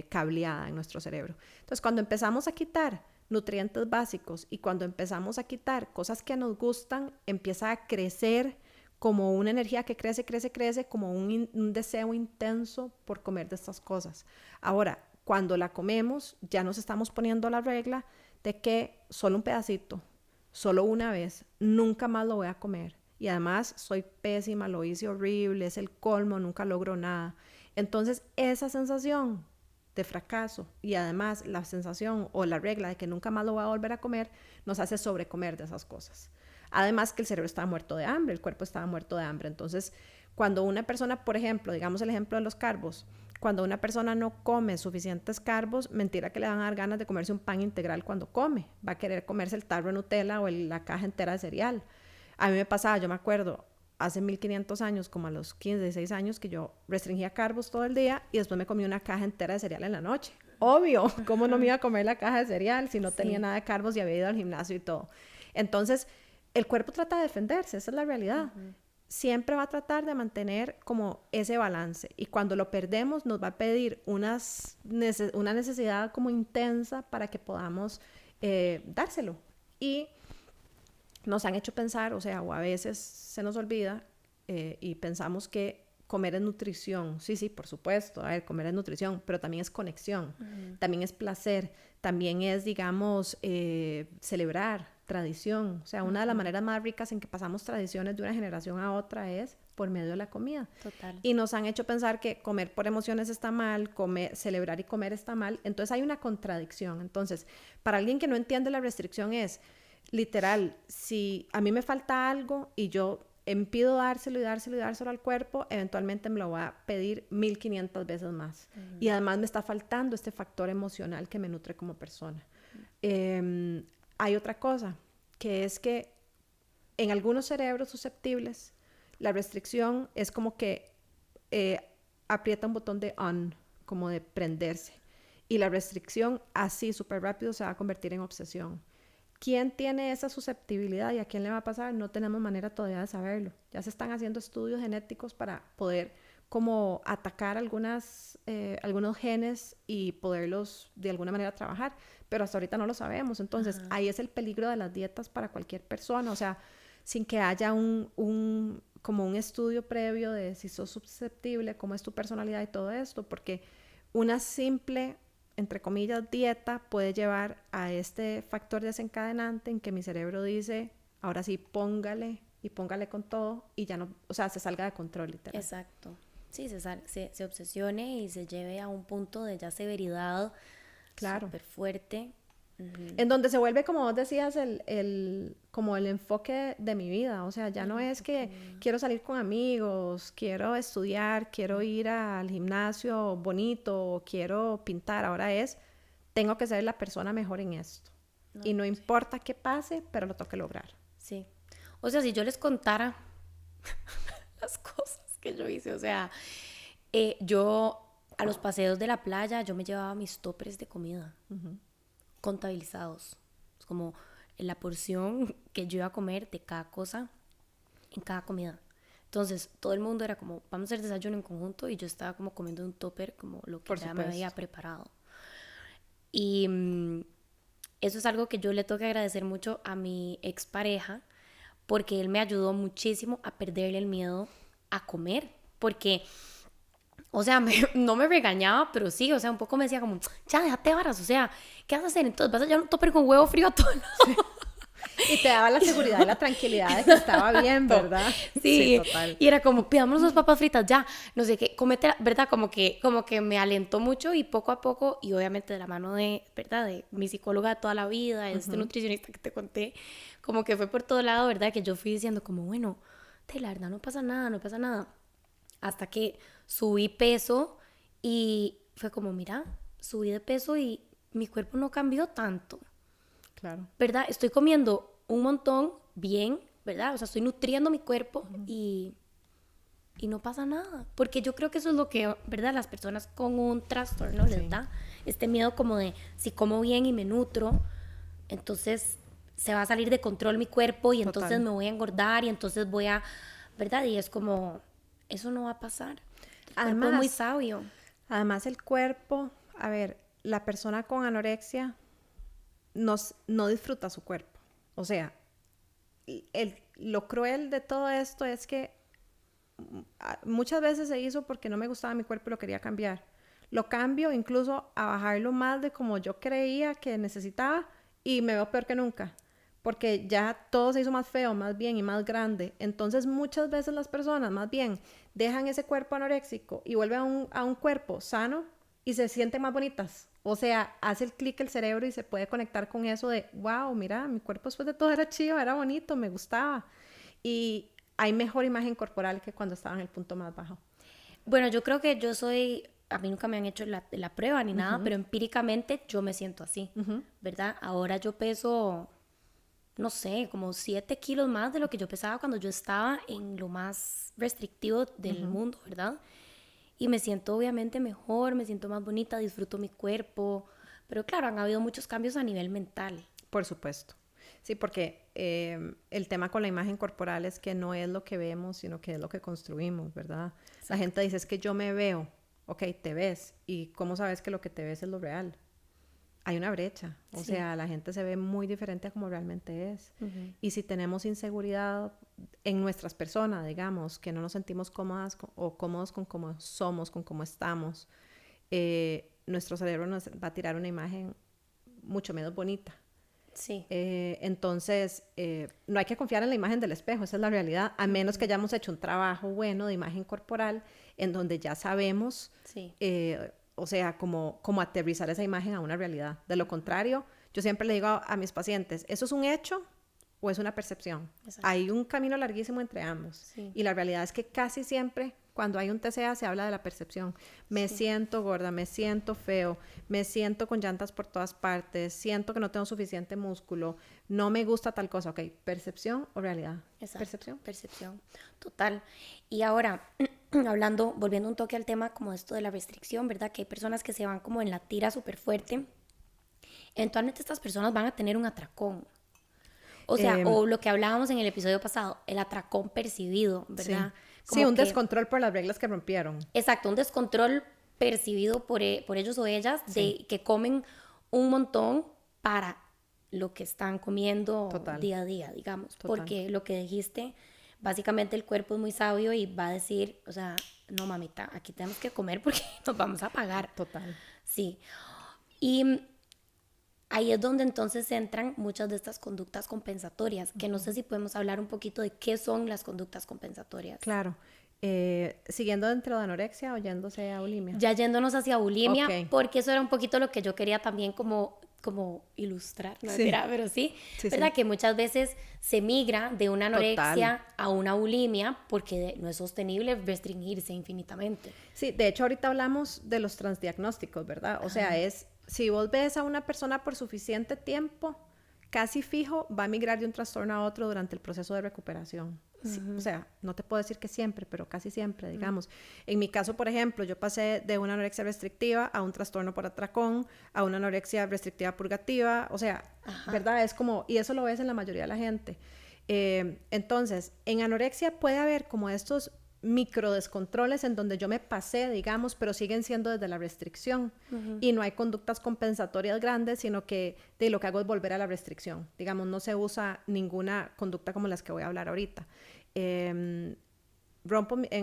cableada en nuestro cerebro. Entonces, cuando empezamos a quitar nutrientes básicos y cuando empezamos a quitar cosas que nos gustan, empieza a crecer como una energía que crece, como un deseo intenso por comer de estas cosas. Ahora, cuando la comemos, ya nos estamos poniendo la regla de que solo un pedacito, solo una vez, nunca más lo voy a comer. Y además soy pésima, lo hice horrible, es el colmo, nunca logro nada. Entonces, esa sensación de fracaso y además la sensación o la regla de que nunca más lo voy a volver a comer nos hace sobrecomer de esas cosas. Además que el cerebro estaba muerto de hambre, el cuerpo estaba muerto de hambre. Entonces, cuando una persona, por ejemplo, digamos el ejemplo de los carbos, cuando una persona no come suficientes carbos, mentira que le van a dar ganas de comerse un pan integral cuando come. Va a querer comerse el tarro de Nutella o la caja entera de cereal. A mí me pasaba, yo me acuerdo, hace 1500 años, como a los 15, 16 años, que yo restringía carbos todo el día y después me comí una caja entera de cereal en la noche. Obvio, ¿cómo no me iba a comer la caja de cereal si no tenía nada de carbos y había ido al gimnasio y todo? Entonces, el cuerpo trata de defenderse, esa es la realidad. siempre va a tratar de mantener como ese balance. Y cuando lo perdemos, nos va a pedir una necesidad como intensa para que podamos dárselo. Y nos han hecho pensar, o sea, o a veces se nos olvida y pensamos que comer es nutrición. Sí, sí, por supuesto. A ver, comer es nutrición, pero también es conexión, también es placer, también es, digamos, celebrar tradición. O sea, una de las maneras más ricas en que pasamos tradiciones de una generación a otra es por medio de la comida. Total. Y nos han hecho pensar que comer por emociones está mal, celebrar y comer está mal. Entonces hay una contradicción. Entonces, para alguien que no entiende la restricción es, literal, si a mí me falta algo y yo pido dárselo y dárselo y dárselo al cuerpo, eventualmente me lo va a pedir 1500 veces más. Y además me está faltando este factor emocional que me nutre como persona. Hay otra cosa, que es que en algunos cerebros susceptibles, la restricción es como que aprieta un botón de on, como de prenderse. Y la restricción así súper rápido se va a convertir en obsesión. ¿Quién tiene esa susceptibilidad y a quién le va a pasar? No tenemos manera todavía de saberlo. Ya se están haciendo estudios genéticos para poder como atacar algunos genes y poderlos de alguna manera trabajar, pero hasta ahorita no lo sabemos. Entonces, ahí es el peligro de las dietas para cualquier persona, o sea, sin que haya como un estudio previo de si sos susceptible, cómo es tu personalidad y todo esto, porque una simple, entre comillas, dieta puede llevar a este factor desencadenante en que mi cerebro dice, ahora sí, póngale y póngale con todo y ya no, o sea, se salga de control, literal. Exacto. Sí, se obsesione y se lleve a un punto de ya severidad Claro. súper fuerte. En donde se vuelve, como vos decías, como el enfoque de mi vida. O sea, ya no es que quiero salir con amigos, quiero estudiar, quiero ir al gimnasio bonito, quiero pintar. Ahora es, tengo que ser la persona mejor en esto. Y no importa qué pase, pero lo tengo que lograr. Sí. O sea, si yo les contara las cosas que yo hice, o sea, yo a los paseos de la playa, yo me llevaba mis toppers de comida. Contabilizados. Es como la porción que yo iba a comer de cada cosa en cada comida. Entonces, todo el mundo era como, vamos a hacer desayuno en conjunto y yo estaba como comiendo un topper como lo que ya me había preparado. Y eso es algo que yo le tengo que agradecer mucho a mi expareja porque él me ayudó muchísimo a perderle el miedo a comer. Porque... O sea, no me regañaba, pero sí, o sea, un poco me decía como, ya, déjate varas, o sea, ¿qué vas a hacer? Entonces vas a llevar un topper con huevo frío a todo lado. Y te daba la seguridad y la tranquilidad de que estaba bien, ¿verdad? Sí, total. Y era como, pidámonos dos papas fritas, ya, no sé qué, comete, ¿verdad? Como que me alentó mucho y poco a poco, y obviamente de la mano de, ¿verdad? De mi psicóloga de toda la vida, este nutricionista que te conté, como que fue por todo lado, ¿verdad? Que yo fui diciendo como, bueno, la verdad no pasa nada, no pasa nada. Hasta que subí peso y fue como, mira, subí de peso y mi cuerpo no cambió tanto. Claro. ¿Verdad? Estoy comiendo un montón bien, ¿verdad? O sea, estoy nutriendo mi cuerpo y no pasa nada. Porque yo creo que eso es lo que, ¿verdad? Las personas con un trastorno les da. Este miedo como de, si como bien y me nutro, entonces se va a salir de control mi cuerpo y entonces me voy a engordar y entonces voy a, ¿verdad? Y es como... Eso no va a pasar. Además, es muy sabio. Además, el cuerpo, a ver, la persona con anorexia no disfruta su cuerpo. O sea, lo cruel de todo esto es que muchas veces se hizo porque no me gustaba mi cuerpo y lo quería cambiar. Lo cambio incluso a bajarlo más de como yo creía que necesitaba y me veo peor que nunca. Porque ya todo se hizo más feo, más bien y más grande. Entonces muchas veces las personas más bien dejan ese cuerpo anoréxico y vuelven a un cuerpo sano y se sienten más bonitas. O sea, hace el clic el cerebro y se puede conectar con eso de, wow, mira, mi cuerpo después de todo era chido, era bonito, me gustaba. Y hay mejor imagen corporal que cuando estaba en el punto más bajo. Bueno, yo creo que a mí nunca me han hecho la prueba ni nada, pero empíricamente yo me siento así, ¿verdad? Ahora yo peso... no sé, como 7 kilos más de lo que yo pesaba cuando yo estaba en lo más restrictivo del mundo, ¿verdad? Y me siento obviamente mejor, me siento más bonita, disfruto mi cuerpo, pero claro, han habido muchos cambios a nivel mental. Por supuesto. Sí, porque el tema con la imagen corporal es que no es lo que vemos, sino que es lo que construimos, ¿verdad? Exacto. La gente dice, es que yo me veo. Ok, te ves. ¿Y cómo sabes que lo que te ves es lo real? Hay una brecha. O sea, la gente se ve muy diferente a como realmente es. Y si tenemos inseguridad en nuestras personas, digamos, que no nos sentimos cómodas o cómodos con cómo somos, con cómo estamos, nuestro cerebro nos va a tirar una imagen mucho menos bonita. Sí. Entonces, no hay que confiar en la imagen del espejo, esa es la realidad, a menos que hayamos hecho un trabajo bueno de imagen corporal en donde ya sabemos, o sea, como aterrizar esa imagen a una realidad. De lo contrario, yo siempre le digo a mis pacientes, ¿eso es un hecho o es una percepción? Exacto. Hay un camino larguísimo entre ambos. Sí. Y la realidad es que casi siempre cuando hay un TCA se habla de la percepción. Me siento gorda, me siento feo, me siento con llantas por todas partes, siento que no tengo suficiente músculo, no me gusta tal cosa. Ok, ¿percepción o realidad? Exacto. ¿Percepción? Percepción, total. Y ahora, volviendo un toque al tema como esto de la restricción, ¿verdad? Que hay personas que se van como en la tira súper fuerte. Eventualmente estas personas van a tener un atracón. O sea, o lo que hablábamos en el episodio pasado, el atracón percibido, ¿verdad? Sí, un descontrol por las reglas que rompieron. Exacto, un descontrol percibido por ellos o ellas de que comen un montón para lo que están comiendo día a día, digamos. Total. Porque lo que dijiste, básicamente el cuerpo es muy sabio y va a decir, o sea, no mamita, aquí tenemos que comer porque nos vamos a pagar. Total. Sí. Y ahí es donde entonces entran muchas de estas conductas compensatorias, que no sé si podemos hablar un poquito de qué son las conductas compensatorias. Claro. Siguiendo dentro de anorexia o yéndose a bulimia. Ya yéndonos hacia bulimia, porque eso era un poquito lo que yo quería también como ilustrar, ¿no? Pero sí, ¿verdad? Que muchas veces se migra de una anorexia a una bulimia porque no es sostenible restringirse infinitamente. Sí, de hecho ahorita hablamos de los transdiagnósticos, ¿verdad? O sea, si vos ves a una persona por suficiente tiempo, casi fijo va a migrar de un trastorno a otro durante el proceso de recuperación. Sí, o sea, no te puedo decir que siempre, pero casi siempre, digamos. En mi caso, por ejemplo, yo pasé de una anorexia restrictiva a un trastorno por atracón, a una anorexia restrictiva purgativa, o sea, ¿verdad? Es como, y eso lo ves en la mayoría de la gente. Entonces, en anorexia puede haber como estos microdescontroles en donde yo me pasé, digamos, pero siguen siendo desde la restricción y no hay conductas compensatorias grandes, sino que lo que hago es volver a la restricción. Digamos, no se usa ninguna conducta como las que voy a hablar ahorita. En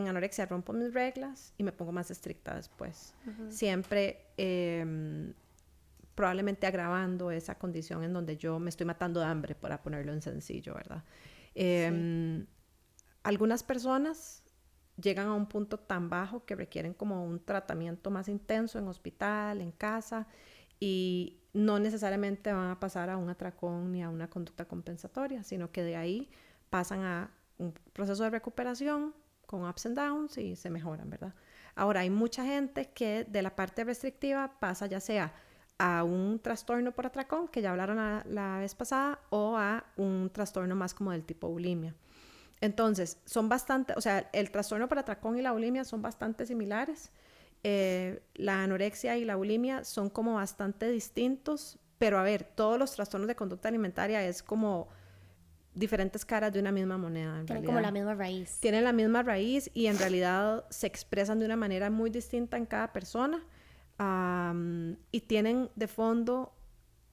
anorexia rompo mis reglas y me pongo más estricta después. Siempre probablemente agravando esa condición en donde yo me estoy matando de hambre, para ponerlo en sencillo, ¿verdad? Algunas personas llegan a un punto tan bajo que requieren como un tratamiento más intenso en hospital, en casa, y no necesariamente van a pasar a un atracón ni a una conducta compensatoria, sino que de ahí pasan a un proceso de recuperación con ups and downs y se mejoran, ¿verdad? Ahora, hay mucha gente que de la parte restrictiva pasa ya sea a un trastorno por atracón, que ya hablaron la vez pasada, o a un trastorno más como del tipo bulimia. Entonces, son bastante, o sea, el trastorno por atracón y la bulimia son bastante similares. La anorexia y la bulimia son como bastante distintos, pero a ver, todos los trastornos de conducta alimentaria es como diferentes caras de una misma moneda, en Tienen realidad. como la misma raíz. Tienen la misma raíz y en realidad se expresan de una manera muy distinta en cada persona, y tienen de fondo,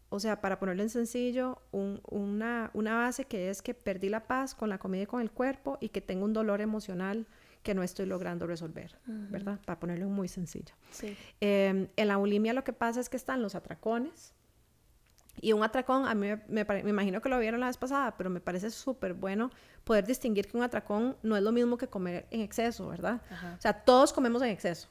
o sea, para ponerlo en sencillo, una base que es que perdí la paz con la comida y con el cuerpo y que tengo un dolor emocional que no estoy logrando resolver, ¿verdad? Para ponerlo muy sencillo. Sí. En la bulimia lo que pasa es que están los atracones. Y un atracón, a mí me imagino que lo vieron la vez pasada, pero me parece súper bueno poder distinguir que un atracón no es lo mismo que comer en exceso, ¿verdad? O sea, todos comemos en exceso,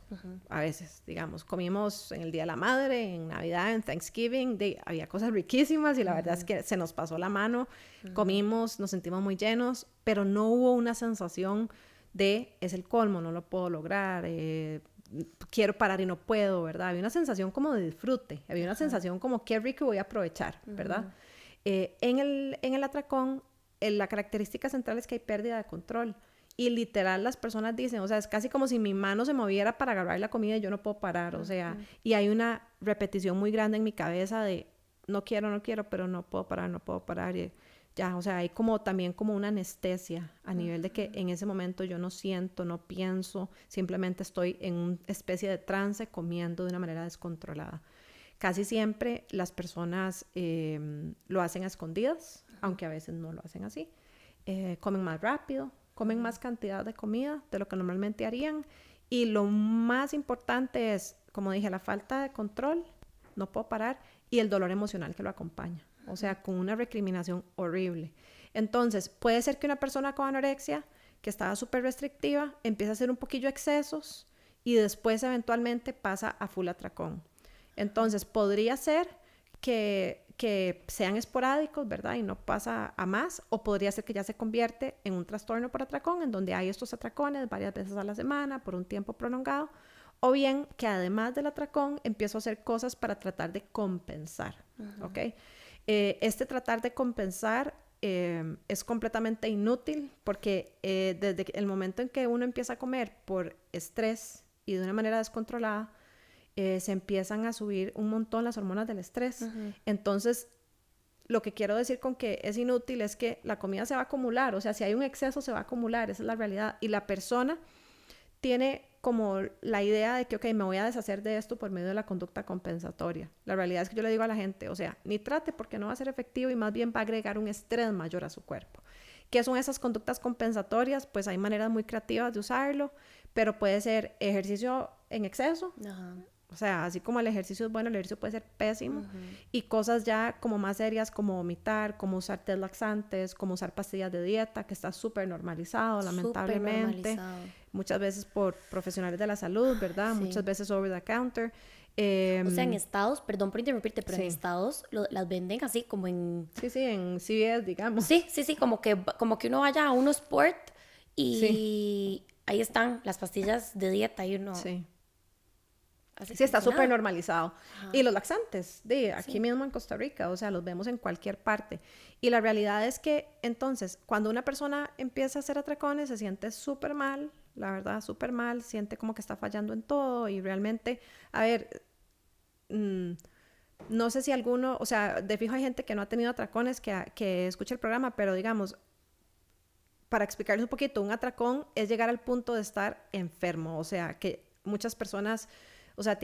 a veces, digamos. Comimos en el Día de la Madre, en Navidad, en Thanksgiving, había cosas riquísimas y la verdad es que se nos pasó la mano, comimos, nos sentimos muy llenos, pero no hubo una sensación de, es el colmo, no lo puedo lograr, quiero parar y no puedo, ¿verdad? Había una sensación como de disfrute, había una sensación como qué rico voy a aprovechar, ¿verdad? En el atracón, la característica central es que hay pérdida de control y literal las personas dicen, o sea, es casi como si mi mano se moviera para agarrar la comida y yo no puedo parar, o sea, y hay una repetición muy grande en mi cabeza de no quiero, pero no puedo parar, y ya, o sea, hay como también como una anestesia a nivel de que en ese momento yo no siento, no pienso, simplemente estoy en una especie de trance comiendo de una manera descontrolada. Casi siempre las personas lo hacen a escondidas, aunque a veces no lo hacen así. Comen más rápido, comen más cantidad de comida de lo que normalmente harían. Y lo más importante es, como dije, la falta de control, no puedo parar, y el dolor emocional que lo acompaña. O sea, con una recriminación horrible. Entonces, puede ser que una persona con anorexia, que estaba súper restrictiva, empiece a hacer un poquillo excesos y después eventualmente pasa a full atracón. Entonces, podría ser que sean esporádicos, ¿verdad? Y no pasa a más, o podría ser que ya se convierte en un trastorno por atracón, en donde hay estos atracones varias veces a la semana por un tiempo prolongado, o bien que además del atracón empiezo a hacer cosas para tratar de compensar, ¿ok? Este tratar de compensar es completamente inútil porque desde el momento en que uno empieza a comer por estrés y de una manera descontrolada, se empiezan a subir un montón las hormonas del estrés. Entonces, lo que quiero decir con que es inútil es que la comida se va a acumular, o sea, si hay un exceso se va a acumular, esa es la realidad. Y la persona tiene como la idea de que, ok, me voy a deshacer de esto por medio de la conducta compensatoria. La realidad es que yo le digo a la gente, o sea, ni trate porque no va a ser efectivo y más bien va a agregar un estrés mayor a su cuerpo. ¿Qué son esas conductas compensatorias? Pues hay maneras muy creativas de usarlo, pero puede ser ejercicio en exceso. O sea, así como el ejercicio es bueno, el ejercicio puede ser pésimo. Y cosas ya como más serias como vomitar, como usar té laxantes, como usar pastillas de dieta, que está súper normalizado, lamentablemente. Normalizado. Muchas veces por profesionales de la salud, ¿verdad? Sí. Muchas veces over the counter. O sea, en Estados, perdón por interrumpirte, pero Sí. en Estados las venden así como en... Sí, en CVS, digamos. Sí, como que uno vaya a uno sport y ahí están las pastillas de dieta y uno... Sí. Así Sí, está como súper nada. normalizado. Y los laxantes, aquí mismo en Costa Rica, o sea, los vemos en cualquier parte. Y la realidad es que, entonces, cuando una persona empieza a hacer atracones, se siente súper mal, la verdad, súper mal, siente como que está fallando en todo y realmente, a ver, no sé si alguno, o sea, de fijo hay gente que no ha tenido atracones que escucha el programa, pero digamos, para explicarles un poquito, un atracón es llegar al punto de estar enfermo, o sea, que muchas personas... O sea,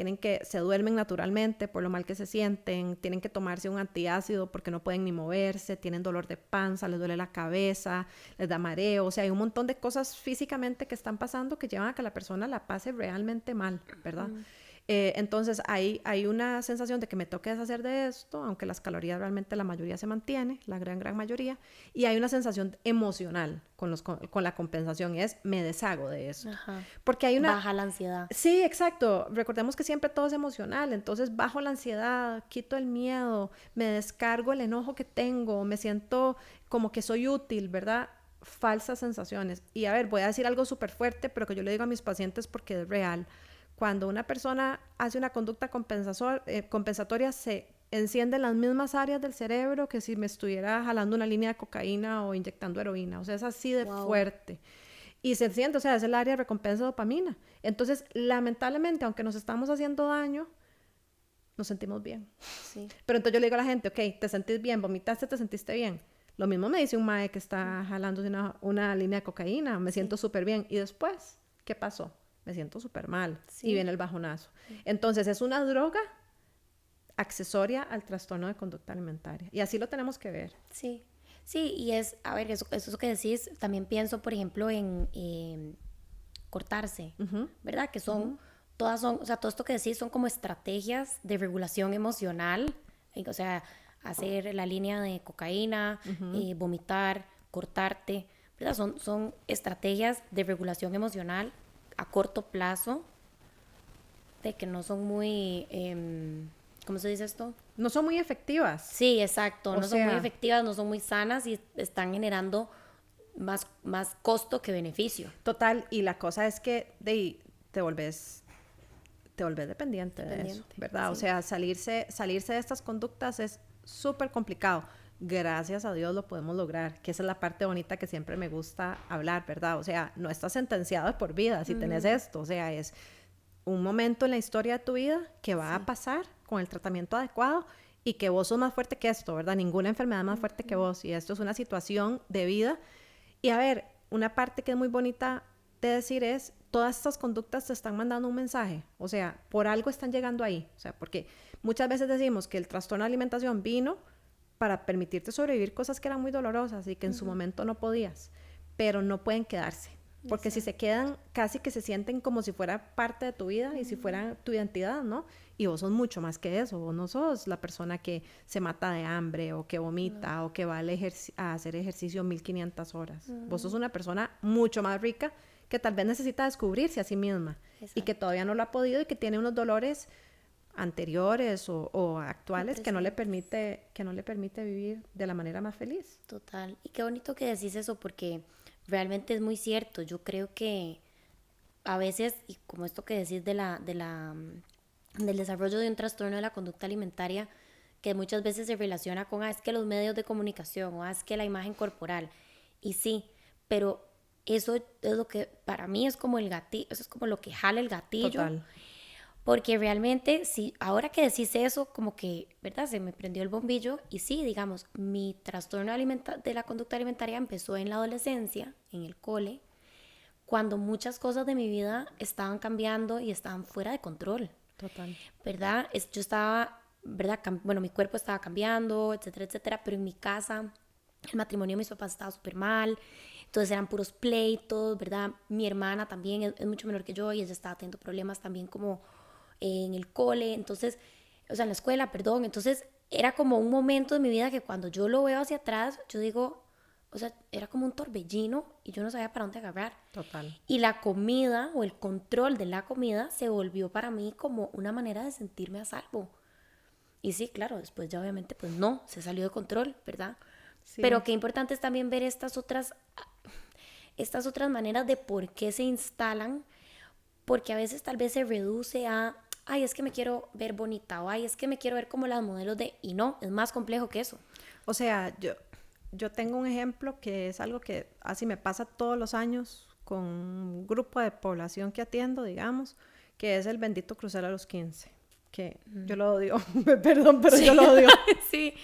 se duermen naturalmente por lo mal que se sienten, tienen que tomarse un antiácido porque no pueden ni moverse, tienen dolor de panza, les duele la cabeza, les da mareo. O sea, hay un montón de cosas físicamente que están pasando que llevan a que la persona la pase realmente mal, ¿verdad? Entonces, hay una sensación de que me toque deshacer de esto, aunque las calorías realmente la mayoría se mantiene, la gran mayoría, y hay una sensación emocional con la compensación, es me deshago de esto. Porque hay una... Baja la ansiedad. Sí, exacto. Recordemos que siempre todo es emocional, entonces bajo la ansiedad, quito el miedo, me descargo el enojo que tengo, me siento como que soy útil, ¿verdad? Falsas sensaciones. Y a ver, voy a decir algo súper fuerte, pero que yo le digo a mis pacientes porque es real. Cuando una persona hace una conducta compensatoria, se encienden las mismas áreas del cerebro que si me estuviera jalando una línea de cocaína o inyectando heroína. O sea, es así de fuerte. Y se enciende, o sea, es el área de recompensa de dopamina. Entonces, lamentablemente, aunque nos estamos haciendo daño, nos sentimos bien. Sí. Pero entonces yo le digo a la gente, ok, ¿te sentís bien? ¿Vomitaste? ¿Te sentiste bien? Lo mismo me dice un mae que está jalando una línea de cocaína. Me siento súper bien. ¿Y después? ¿Qué pasó? Me siento súper mal. Y viene el bajonazo. Entonces, es una droga accesoria al trastorno de conducta alimentaria. Y así lo tenemos que ver. Sí. Sí, y a ver, eso que decís, también pienso, por ejemplo, en cortarse, ¿verdad? Que son, o sea, todo esto que decís son como estrategias de regulación emocional, o sea, hacer la línea de cocaína, vomitar, cortarte, ¿verdad? Son estrategias de regulación emocional a corto plazo, de que no son muy... ¿cómo se dice esto? No son muy efectivas. Sí, exacto. No son muy efectivas, no son muy sanas y están generando más costo que beneficio. Total, y la cosa es que te volvés dependiente de eso, ¿verdad? Sí. O sea, salirse de estas conductas es súper complicado. Gracias a Dios lo podemos lograr, que esa es la parte bonita que siempre me gusta hablar, ¿verdad? O sea, no estás sentenciado de por vida si tenés esto, o sea, es un momento en la historia de tu vida que va a pasar con el tratamiento adecuado y que vos sos más fuerte que esto, ¿verdad? Ninguna enfermedad es más fuerte que vos y esto es una situación de vida. Y a ver, una parte que es muy bonita de decir es, todas estas conductas te están mandando un mensaje, o sea, por algo están llegando ahí, o sea, porque muchas veces decimos que el trastorno de alimentación vino para permitirte sobrevivir cosas que eran muy dolorosas y que en su momento no podías, pero no pueden quedarse. Porque si se quedan, casi que se sienten como si fuera parte de tu vida y si fuera tu identidad, ¿no? Y vos sos mucho más que eso. Vos no sos la persona que se mata de hambre o que vomita o que va a hacer ejercicio 1500 horas. Vos sos una persona mucho más rica que tal vez necesita descubrirse a sí misma. Exacto. Y que todavía no lo ha podido y que tiene unos dolores anteriores o actuales que no le permite vivir de la manera más feliz. Total. Y qué bonito que decís eso porque realmente es muy cierto. Yo creo que a veces, y como esto que decís del desarrollo de un trastorno de la conducta alimentaria, que muchas veces se relaciona con, es que los medios de comunicación, o es que la imagen corporal. Y sí, pero eso es lo que para mí es como el gatillo, eso es como lo que jala el gatillo. Total. Porque realmente, si ahora que decís eso, como que, ¿verdad? Se me prendió el bombillo y sí, digamos, mi trastorno de la conducta alimentaria empezó en la adolescencia, en el cole, cuando muchas cosas de mi vida estaban cambiando y estaban fuera de control. Total. ¿Verdad? Yo estaba, ¿verdad? Bueno, mi cuerpo estaba cambiando, etcétera, etcétera, pero en mi casa, el matrimonio de mis papás estaba súper mal, entonces eran puros pleitos, ¿verdad? Mi hermana también es mucho menor que yo y ella estaba teniendo problemas también como en el cole, entonces, o sea, en la escuela, perdón, entonces era como un momento de mi vida que cuando yo lo veo hacia atrás, yo digo, o sea, era como un torbellino y yo no sabía para dónde agarrar. Total. Y la comida o el control de la comida se volvió para mí como una manera de sentirme a salvo. Y sí, claro, después ya obviamente pues no, se salió de control, ¿verdad? Sí. Pero qué importante es también ver estas otras maneras de por qué se instalan, porque a veces tal vez se reduce a, ay, es que me quiero ver bonita, o ay, es que me quiero ver como las modelos de... Y no, es más complejo que eso. O sea, yo tengo un ejemplo que es algo que así me pasa todos los años con un grupo de población que atiendo, digamos, que es el bendito crucero a los 15, que yo lo odio, perdón, pero sí. Yo lo odio. Sí,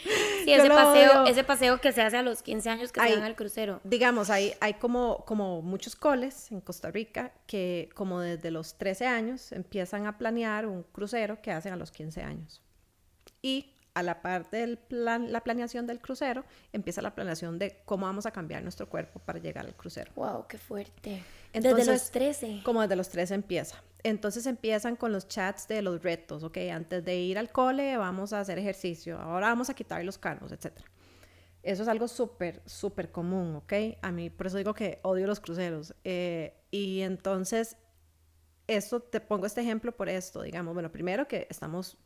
ese paseo que se hace a los 15 años que se van al crucero. Digamos, hay como muchos coles en Costa Rica que como desde los 13 años empiezan a planear un crucero que hacen a los 15 años. Y a la par de la planeación del crucero, empieza la planeación de cómo vamos a cambiar nuestro cuerpo para llegar al crucero. ¡Wow! ¡Qué fuerte! Entonces, desde los 13. Como desde los 13 empieza. Entonces empiezan con los chats de los retos, ¿ok? Antes de ir al cole vamos a hacer ejercicio, ahora vamos a quitar los cargos, etc. Eso es algo súper, súper común, ¿ok? A mí, por eso digo que odio los cruceros. Y entonces, te pongo este ejemplo por esto, digamos, bueno, primero que estamos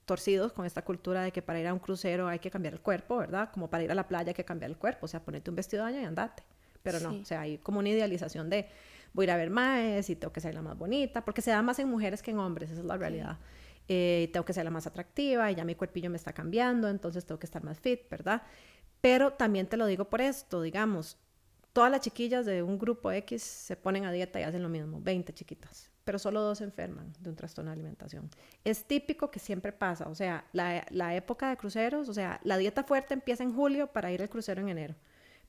torcidos con esta cultura de que para ir a un crucero hay que cambiar el cuerpo, ¿verdad? Como para ir a la playa hay que cambiar el cuerpo, o sea, ponerte un vestido de baño y andate. Pero no, o sea, hay como una idealización de voy a ir a ver maes y tengo que ser la más bonita, porque se da más en mujeres que en hombres, esa es la realidad. Tengo que ser la más atractiva y ya mi cuerpillo me está cambiando, entonces tengo que estar más fit, ¿verdad? Pero también te lo digo por esto, digamos, todas las chiquillas de un grupo X se ponen a dieta y hacen lo mismo, 20 chiquitas, pero solo 2 se enferman de un trastorno de alimentación. Es típico que siempre pasa, o sea, la época de cruceros, o sea, la dieta fuerte empieza en julio para ir al crucero en enero,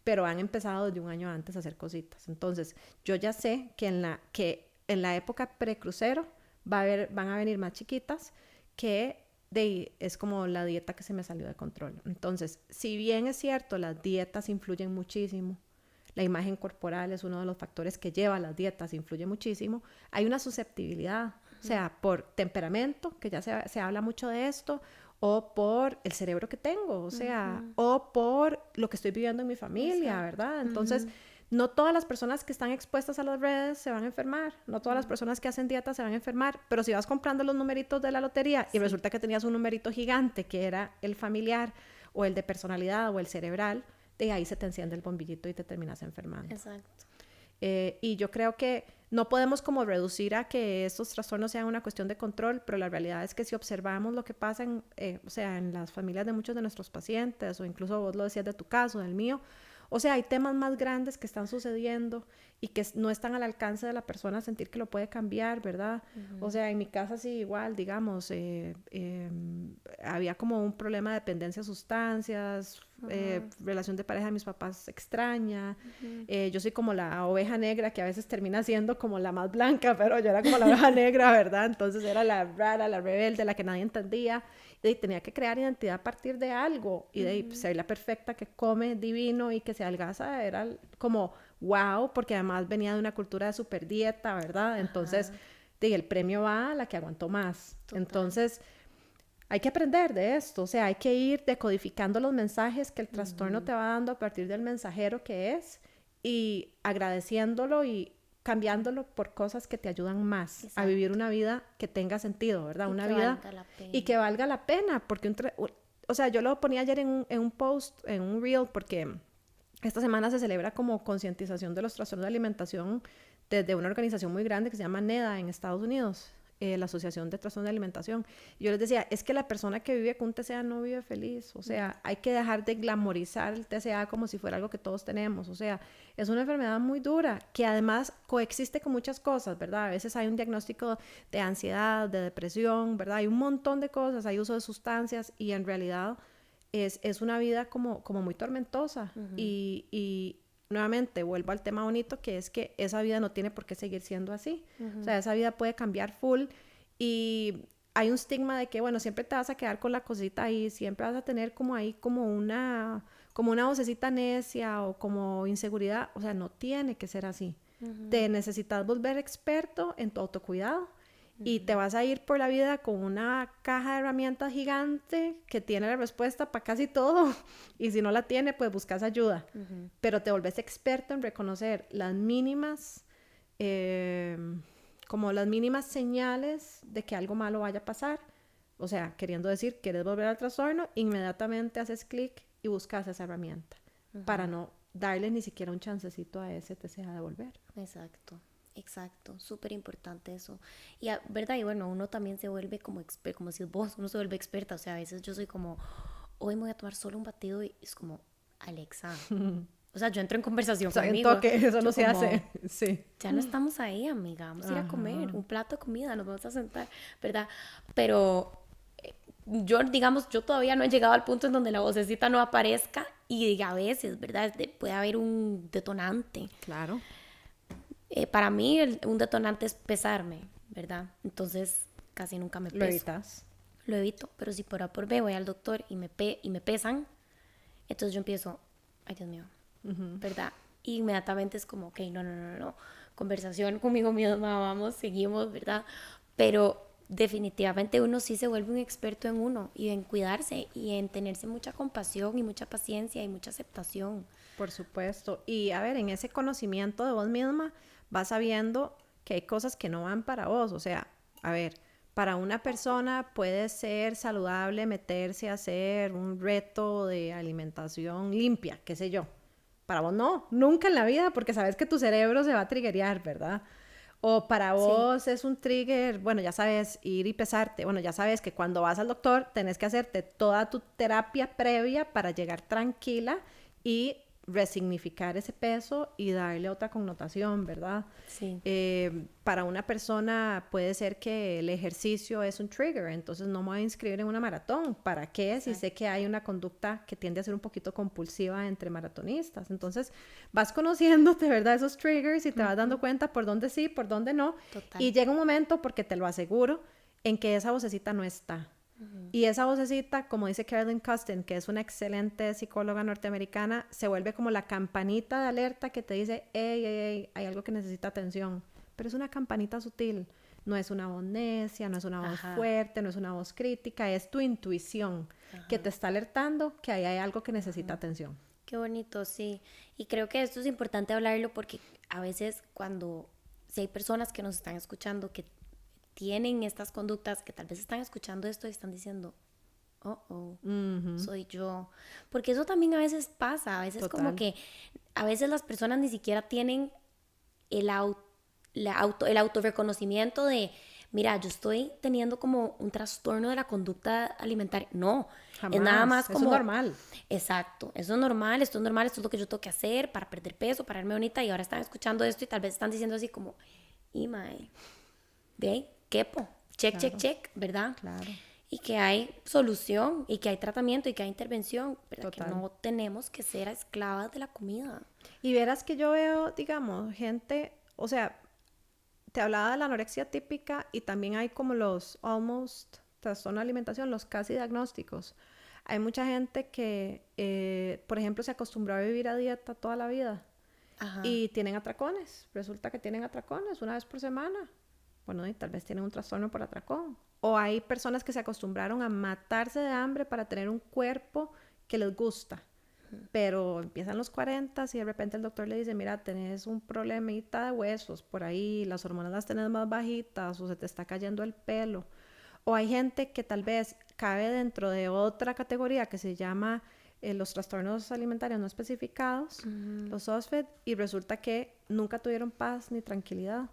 pero han empezado desde un año antes a hacer cositas. Entonces, yo ya sé que en la época pre-crucero van a venir más chiquitas que es como la dieta que se me salió de control. Entonces, si bien es cierto, las dietas influyen muchísimo, la imagen corporal es uno de los factores que lleva a las dietas, influye muchísimo, hay una susceptibilidad, o sea, por temperamento, que ya se habla mucho de esto, o por el cerebro que tengo, o sea, o por lo que estoy viviendo en mi familia, ¿verdad? Entonces, no todas las personas que están expuestas a las redes se van a enfermar, no todas las personas que hacen dieta se van a enfermar, pero si vas comprando los numeritos de la lotería y resulta que tenías un numerito gigante que era el familiar o el de personalidad o el cerebral, de ahí se te enciende el bombillito y te terminas enfermando. Exacto. Y yo creo que no podemos como reducir a que estos trastornos sean una cuestión de control, pero la realidad es que si observamos lo que pasa o sea, en las familias de muchos de nuestros pacientes, o incluso vos lo decías de tu caso, del mío, o sea, hay temas más grandes que están sucediendo y que no están al alcance de la persona sentir que lo puede cambiar, ¿verdad? O sea, en mi casa sí igual, digamos, había como un problema de dependencia a sustancias, relación de pareja de mis papás extraña, yo soy como la oveja negra que a veces termina siendo como la más blanca, pero yo era como la oveja negra, ¿verdad? Entonces era la rara, la rebelde, la que nadie entendía, y tenía que crear identidad a partir de algo, y de ahí, pues, ser la perfecta que come divino y que se adelgaza, era como wow, porque además venía de una cultura de super dieta, ¿verdad? Entonces, el premio va a la que aguantó más. Total. Entonces, hay que aprender de esto, o sea, hay que ir decodificando los mensajes que el trastorno te va dando a partir del mensajero que es, y agradeciéndolo y cambiándolo por cosas que te ayudan más. Exacto. A vivir una vida que tenga sentido, ¿verdad? Una vida y que valga la pena, porque o sea, yo lo ponía ayer en un post, en un reel, porque esta semana se celebra como concientización de los trastornos de alimentación desde una organización muy grande que se llama NEDA en Estados Unidos, la Asociación de Trastornos de Alimentación. Y yo les decía, es que la persona que vive con un TCA no vive feliz. O sea, hay que dejar de glamorizar el TCA como si fuera algo que todos tenemos. O sea, es una enfermedad muy dura que además coexiste con muchas cosas, ¿verdad? A veces hay un diagnóstico de ansiedad, de depresión, ¿verdad? Hay un montón de cosas, hay uso de sustancias y en realidad es una vida como muy tormentosa. Y nuevamente vuelvo al tema bonito, que es que esa vida no tiene por qué seguir siendo así. O sea, esa vida puede cambiar full, y hay un estigma de que, bueno, siempre te vas a quedar con la cosita ahí, siempre vas a tener como ahí como una vocecita necia o como inseguridad. O sea, no tiene que ser así. Te necesitas volver experto en tu autocuidado. Y te vas a ir por la vida con una caja de herramientas gigante que tiene la respuesta para casi todo. Y si no la tiene, pues buscas ayuda. Pero te volvés experto en reconocer las mínimas, como las mínimas señales de que algo malo vaya a pasar. O sea, queriendo decir, quieres volver al trastorno, inmediatamente haces clic y buscas esa herramienta para no darle ni siquiera un chancecito a ese TCA de volver. Exacto, súper importante eso. Y verdad, y bueno, uno también se vuelve como si vos, uno se vuelve experta. O sea, a veces yo soy como, hoy me voy a tomar solo un batido, y es como, Alexa. O sea, yo entro en conversación conmigo. Que eso no se hace. Sí. Ya no estamos ahí, amiga. Vamos a ir a comer un plato de comida, nos vamos a sentar, ¿verdad? Pero yo, digamos, yo todavía no he llegado al punto en donde la vocecita no aparezca, y a veces, ¿verdad? Puede haber un detonante. Claro. Para mí un detonante es pesarme, ¿verdad? Entonces casi nunca me peso. ¿Lo evitas? Lo evito, pero si por A por B voy al doctor y me pesan, entonces yo empiezo, ay Dios mío, ¿verdad? Y inmediatamente es como, ok, no, conversación conmigo misma, vamos, seguimos, ¿verdad? Pero definitivamente uno sí se vuelve un experto en uno y en cuidarse y en tenerse mucha compasión y mucha paciencia y mucha aceptación. Por supuesto. Y a ver, en ese conocimiento de vos misma vas sabiendo que hay cosas que no van para vos. O sea, a ver, para una persona puede ser saludable meterse a hacer un reto de alimentación limpia, qué sé yo. Para vos no, nunca en la vida, porque sabes que tu cerebro se va a triggerear, ¿verdad? O para vos es un trigger, bueno, ya sabes, ir y pesarte. Bueno, ya sabes que cuando vas al doctor tenés que hacerte toda tu terapia previa para llegar tranquila y resignificar ese peso y darle otra connotación, ¿verdad? Sí. Para una persona puede ser que el ejercicio es un trigger, entonces no me voy a inscribir en una maratón. ¿Para qué? Si sé que hay una conducta que tiende a ser un poquito compulsiva entre maratonistas. Entonces vas conociéndote, ¿verdad? Esos triggers y te vas dando cuenta por dónde sí, por dónde no. Total. Y llega un momento, porque te lo aseguro, en que esa vocecita no está. Y esa vocecita, como dice Carolyn Custin, que es una excelente psicóloga norteamericana, se vuelve como la campanita de alerta que te dice, hey, hay algo que necesita atención. Pero es una campanita sutil, no es una voz necia, no es una voz fuerte, no es una voz crítica, es tu intuición que te está alertando que ahí hay algo que necesita atención. Qué bonito, sí. Y creo que esto es importante hablarlo porque a veces si hay personas que nos están escuchando que tienen estas conductas, que tal vez están escuchando esto y están diciendo, soy yo. Porque eso también a veces pasa, a veces como que a veces las personas ni siquiera tienen el autorreconocimiento de mira, yo estoy teniendo como un trastorno de la conducta alimentaria. No, Jamás. es nada más Eso como... es normal. Exacto, eso es normal, esto es normal, esto es lo que yo tengo que hacer para perder peso, para verme bonita, y ahora están escuchando esto y tal vez están diciendo así como, y mae, ve ahí, quepo, check, check, Claro, check, ¿verdad? claro. Y que hay solución, y que hay tratamiento, y que hay intervención, ¿verdad? Que Total. no tenemos que ser esclavas de la comida. Y verás que yo veo, digamos, gente, o sea, te hablaba de la anorexia típica y también hay como los almost trastorno de alimentación, los casi diagnósticos. Hay mucha gente que, por ejemplo, se acostumbró a vivir a dieta toda la vida Ajá. y tienen atracones. Resulta que tienen atracones una vez por semana. Bueno, y tal vez tienen un trastorno por atracón. O hay personas que se acostumbraron a matarse de hambre para tener un cuerpo que les gusta. Pero empiezan los 40 y de repente el doctor le dice, mira, tenés un problemita de huesos por ahí, las hormonas las tenés más bajitas o se te está cayendo el pelo. O hay gente que tal vez cabe dentro de otra categoría que se llama los trastornos alimentarios no especificados, los OSFED, y resulta que nunca tuvieron paz ni tranquilidad.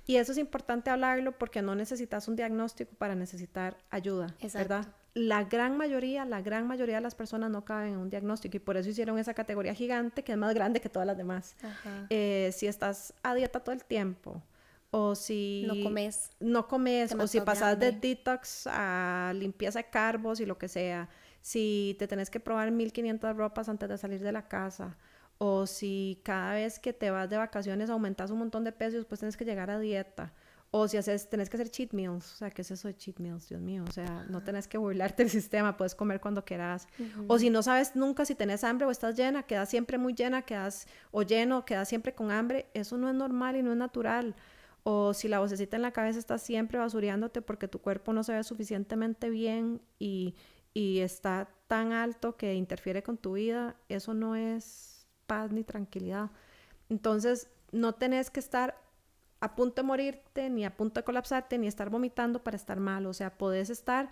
Y eso es importante hablarlo porque no necesitas un diagnóstico para necesitar ayuda, Exacto. ¿verdad? La gran mayoría de las personas no caben en un diagnóstico y por eso hicieron esa categoría gigante que es más grande que todas las demás. Ajá. Si estás a dieta todo el tiempo o si No comes, no comes te o si matas de pasas de hambre. detox a limpieza de carbos y lo que sea, si te tenés que probar 1500 ropas antes de salir de la casa o si cada vez que te vas de vacaciones aumentas un montón de peso y después tienes que llegar a dieta. O si tenés que hacer cheat meals, o sea, ¿qué es eso de cheat meals? Dios mío, o sea, no tenés que burlarte del sistema, puedes comer cuando quieras. O si no sabes nunca si tenés hambre o estás llena, quedas siempre muy llena, quedas o lleno, quedas siempre con hambre, eso no es normal y no es natural. O si la vocecita en la cabeza está siempre basureándote porque tu cuerpo no se ve suficientemente bien y está tan alto que interfiere con tu vida, eso no es paz ni tranquilidad. Entonces, no tenés que estar a punto de morirte, ni a punto de colapsarte, ni estar vomitando para estar mal. O sea, podés estar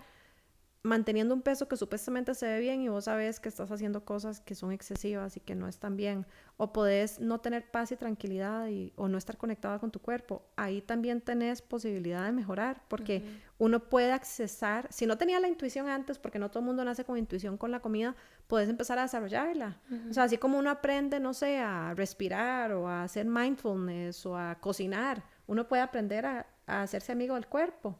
manteniendo un peso que supuestamente se ve bien y vos sabés que estás haciendo cosas que son excesivas y que no están bien. O podés no tener paz y tranquilidad o no estar conectada con tu cuerpo. Ahí también tenés posibilidad de mejorar porque uno puede accesar, si no tenía la intuición antes, porque no todo el mundo nace con intuición con la comida, puedes empezar a desarrollarla. O sea, así como uno aprende, no sé, a respirar o a hacer mindfulness o a cocinar, uno puede aprender a hacerse amigo del cuerpo.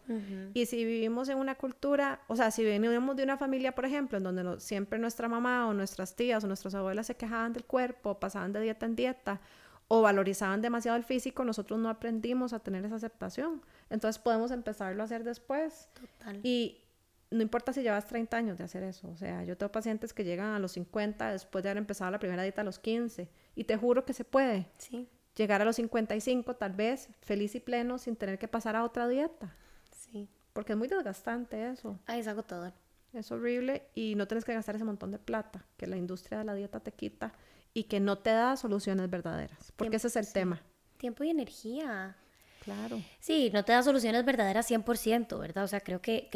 Y si vivimos en una cultura, o sea, si venimos de una familia, por ejemplo, en donde siempre nuestra mamá o nuestras tías o nuestras abuelas se quejaban del cuerpo, pasaban de dieta en dieta o valorizaban demasiado el físico, nosotros no aprendimos a tener esa aceptación. Entonces podemos empezarlo a hacer después. Total. Y no importa si llevas 30 años de hacer eso. O sea, yo tengo pacientes que llegan a los 50 después de haber empezado la primera dieta a los 15. Y te juro que se puede. Sí. Llegar a los 55 tal vez feliz y pleno sin tener que pasar a otra dieta. Sí. Porque es muy desgastante eso. Ay, es agotador. Es horrible y no tienes que gastar ese montón de plata que la industria de la dieta te quita y que no te da soluciones verdaderas. Porque ese es el tema. Tiempo y energía. Claro. Sí, no te da soluciones verdaderas 100%, ¿verdad? O sea, creo que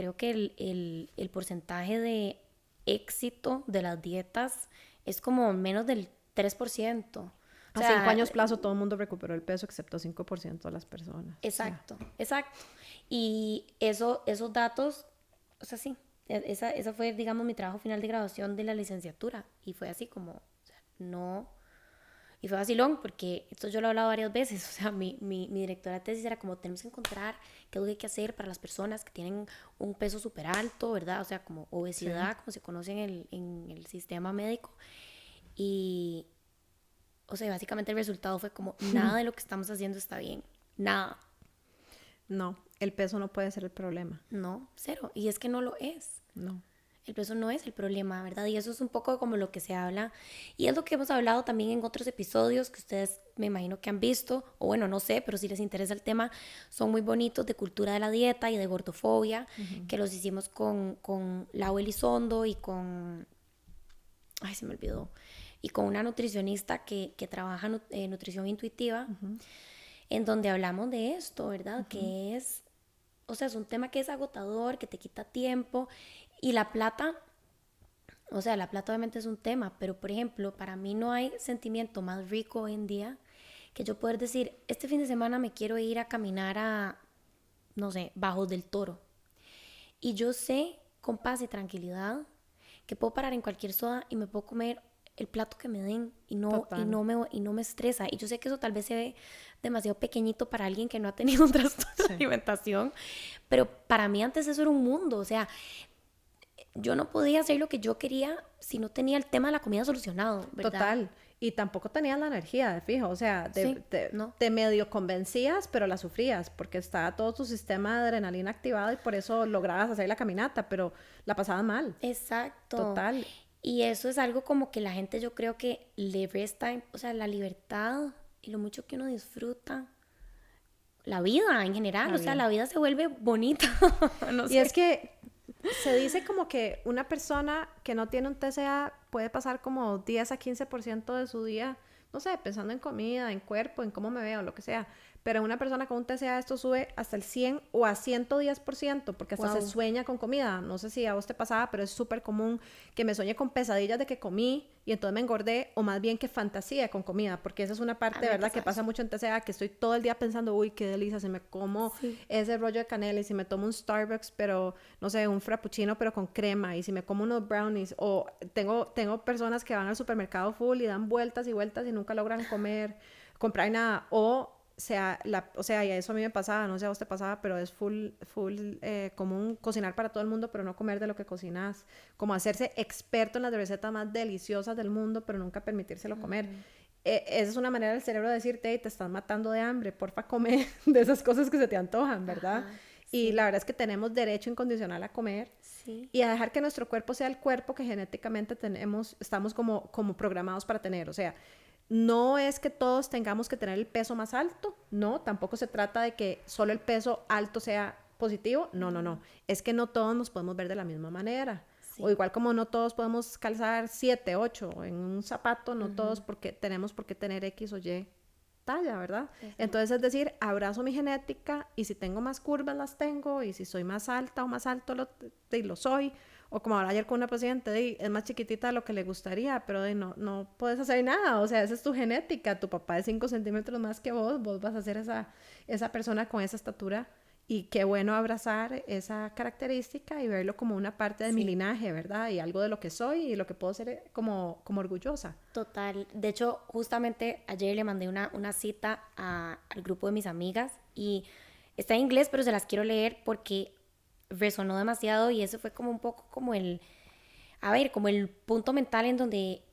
el porcentaje de éxito de las dietas es como menos del 3%. O A sea, 5 años plazo todo el mundo recuperó el peso excepto 5% de las personas. exacto, o sea, exacto. Y esos datos, o sea, sí, esa fue, digamos, mi trabajo final de graduación de la licenciatura. Y fue así como, o sea, no... Y fue vacilón porque esto yo lo he hablado varias veces. O sea, mi directora de tesis era como tenemos que encontrar qué es lo que hay que hacer para las personas que tienen un peso súper alto, ¿verdad? O sea, como obesidad, sí, como se conoce en el sistema médico. Y, o sea, básicamente el resultado fue como nada de lo que estamos haciendo está bien. Nada. No, el peso no puede ser el problema. No, cero. Y es que no lo es. No. El peso no es el problema, ¿verdad? Y eso es un poco como lo que se habla. Y es lo que hemos hablado también en otros episodios que ustedes me imagino que han visto, o bueno, no sé, pero si les interesa el tema, son muy bonitos de cultura de la dieta y de gordofobia, que los hicimol con Lau Elizondo y con... Ay, se me olvidó. Y con una nutricionista que trabaja nutrición intuitiva, en donde hablamos de esto, ¿verdad? Que es... O sea, es un tema que es agotador, que te quita tiempo. Y la plata, o sea, la plata obviamente es un tema, pero por ejemplo, para mí no hay sentimiento más rico hoy en día que yo poder decir, este fin de semana me quiero ir a caminar a no sé, Bajos del Toro. Y yo sé, con paz y tranquilidad, que puedo parar en cualquier soda y me puedo comer el plato que me den y no me estresa. Y yo sé que eso tal vez se ve demasiado pequeñito para alguien que no ha tenido un trastorno de alimentación, pero para mí antes eso era un mundo. O sea, yo no podía hacer lo que yo quería si no tenía el tema de la comida solucionado, ¿verdad? Total. Y tampoco tenías la energía, de fijo. O sea, no. te medio convencías, pero la sufrías, porque estaba todo tu sistema de adrenalina activado y por eso lograbas hacer la caminata, pero la pasabas mal. Exacto. Total. Y eso es algo como que la gente, yo creo que le resta, o sea, la libertad y lo mucho que uno disfruta. La vida en general, o sea, la vida se vuelve bonita. No sé. Y es que se dice como que una persona que no tiene un TCA puede pasar como 10 a 15% de su día, no sé, pensando en comida, en cuerpo, en cómo me veo, lo que sea. Pero una persona con un TCA esto sube hasta el 100 o a 110%, porque hasta se sueña con comida. No sé si a vos te pasaba, pero es súper común que me sueñe con pesadillas de que comí y entonces me engordé, o más bien que fantasía con comida, porque esa es una parte, ¿verdad?, que pasa mucho en TCA, que estoy todo el día pensando, uy, qué delicia, si me como ese rollo de canela y si me tomo un Starbucks, pero, no sé, un frappuccino, pero con crema, y si me como unos brownies, o tengo personas que van al supermercado full y dan vueltas y vueltas y nunca logran comprar nada, o sea, y eso a mí me pasaba, no sé a vos te pasaba, pero es full común cocinar para todo el mundo, pero no comer de lo que cocinas, como hacerse experto en las recetas más deliciosas del mundo, pero nunca permitírselo comer. Esa es una manera del cerebro de decirte, hey, te estás matando de hambre, porfa, come de esas cosas que se te antojan, ¿verdad? Y la verdad es que tenemos derecho incondicional a comer y a dejar que nuestro cuerpo sea el cuerpo que genéticamente estamos como programados para tener, o sea, no es que todos tengamos que tener el peso más alto, no, tampoco se trata de que solo el peso alto sea positivo, no, es que no todos nos podemos ver de la misma manera, o igual como no todos podemos calzar 7, 8 en un zapato, no todos tenemos por qué tener X o Y talla, ¿verdad? Entonces, es decir, abrazo mi genética y si tengo más curvas las tengo y si soy más alta o más alto lo soy. O como hablaba ayer con una paciente, es más chiquitita de lo que le gustaría, pero no puedes hacer nada. O sea, esa es tu genética. Tu papá es 5 centímetros más que vos vas a ser esa persona con esa estatura. Y qué bueno abrazar esa característica y verlo como una parte de mi linaje, ¿verdad? Y algo de lo que soy y lo que puedo ser como orgullosa. Total. De hecho, justamente ayer le mandé una cita al grupo de mis amigas y está en inglés, pero se las quiero leer porque resonó demasiado y eso fue como un poco como el punto mental en donde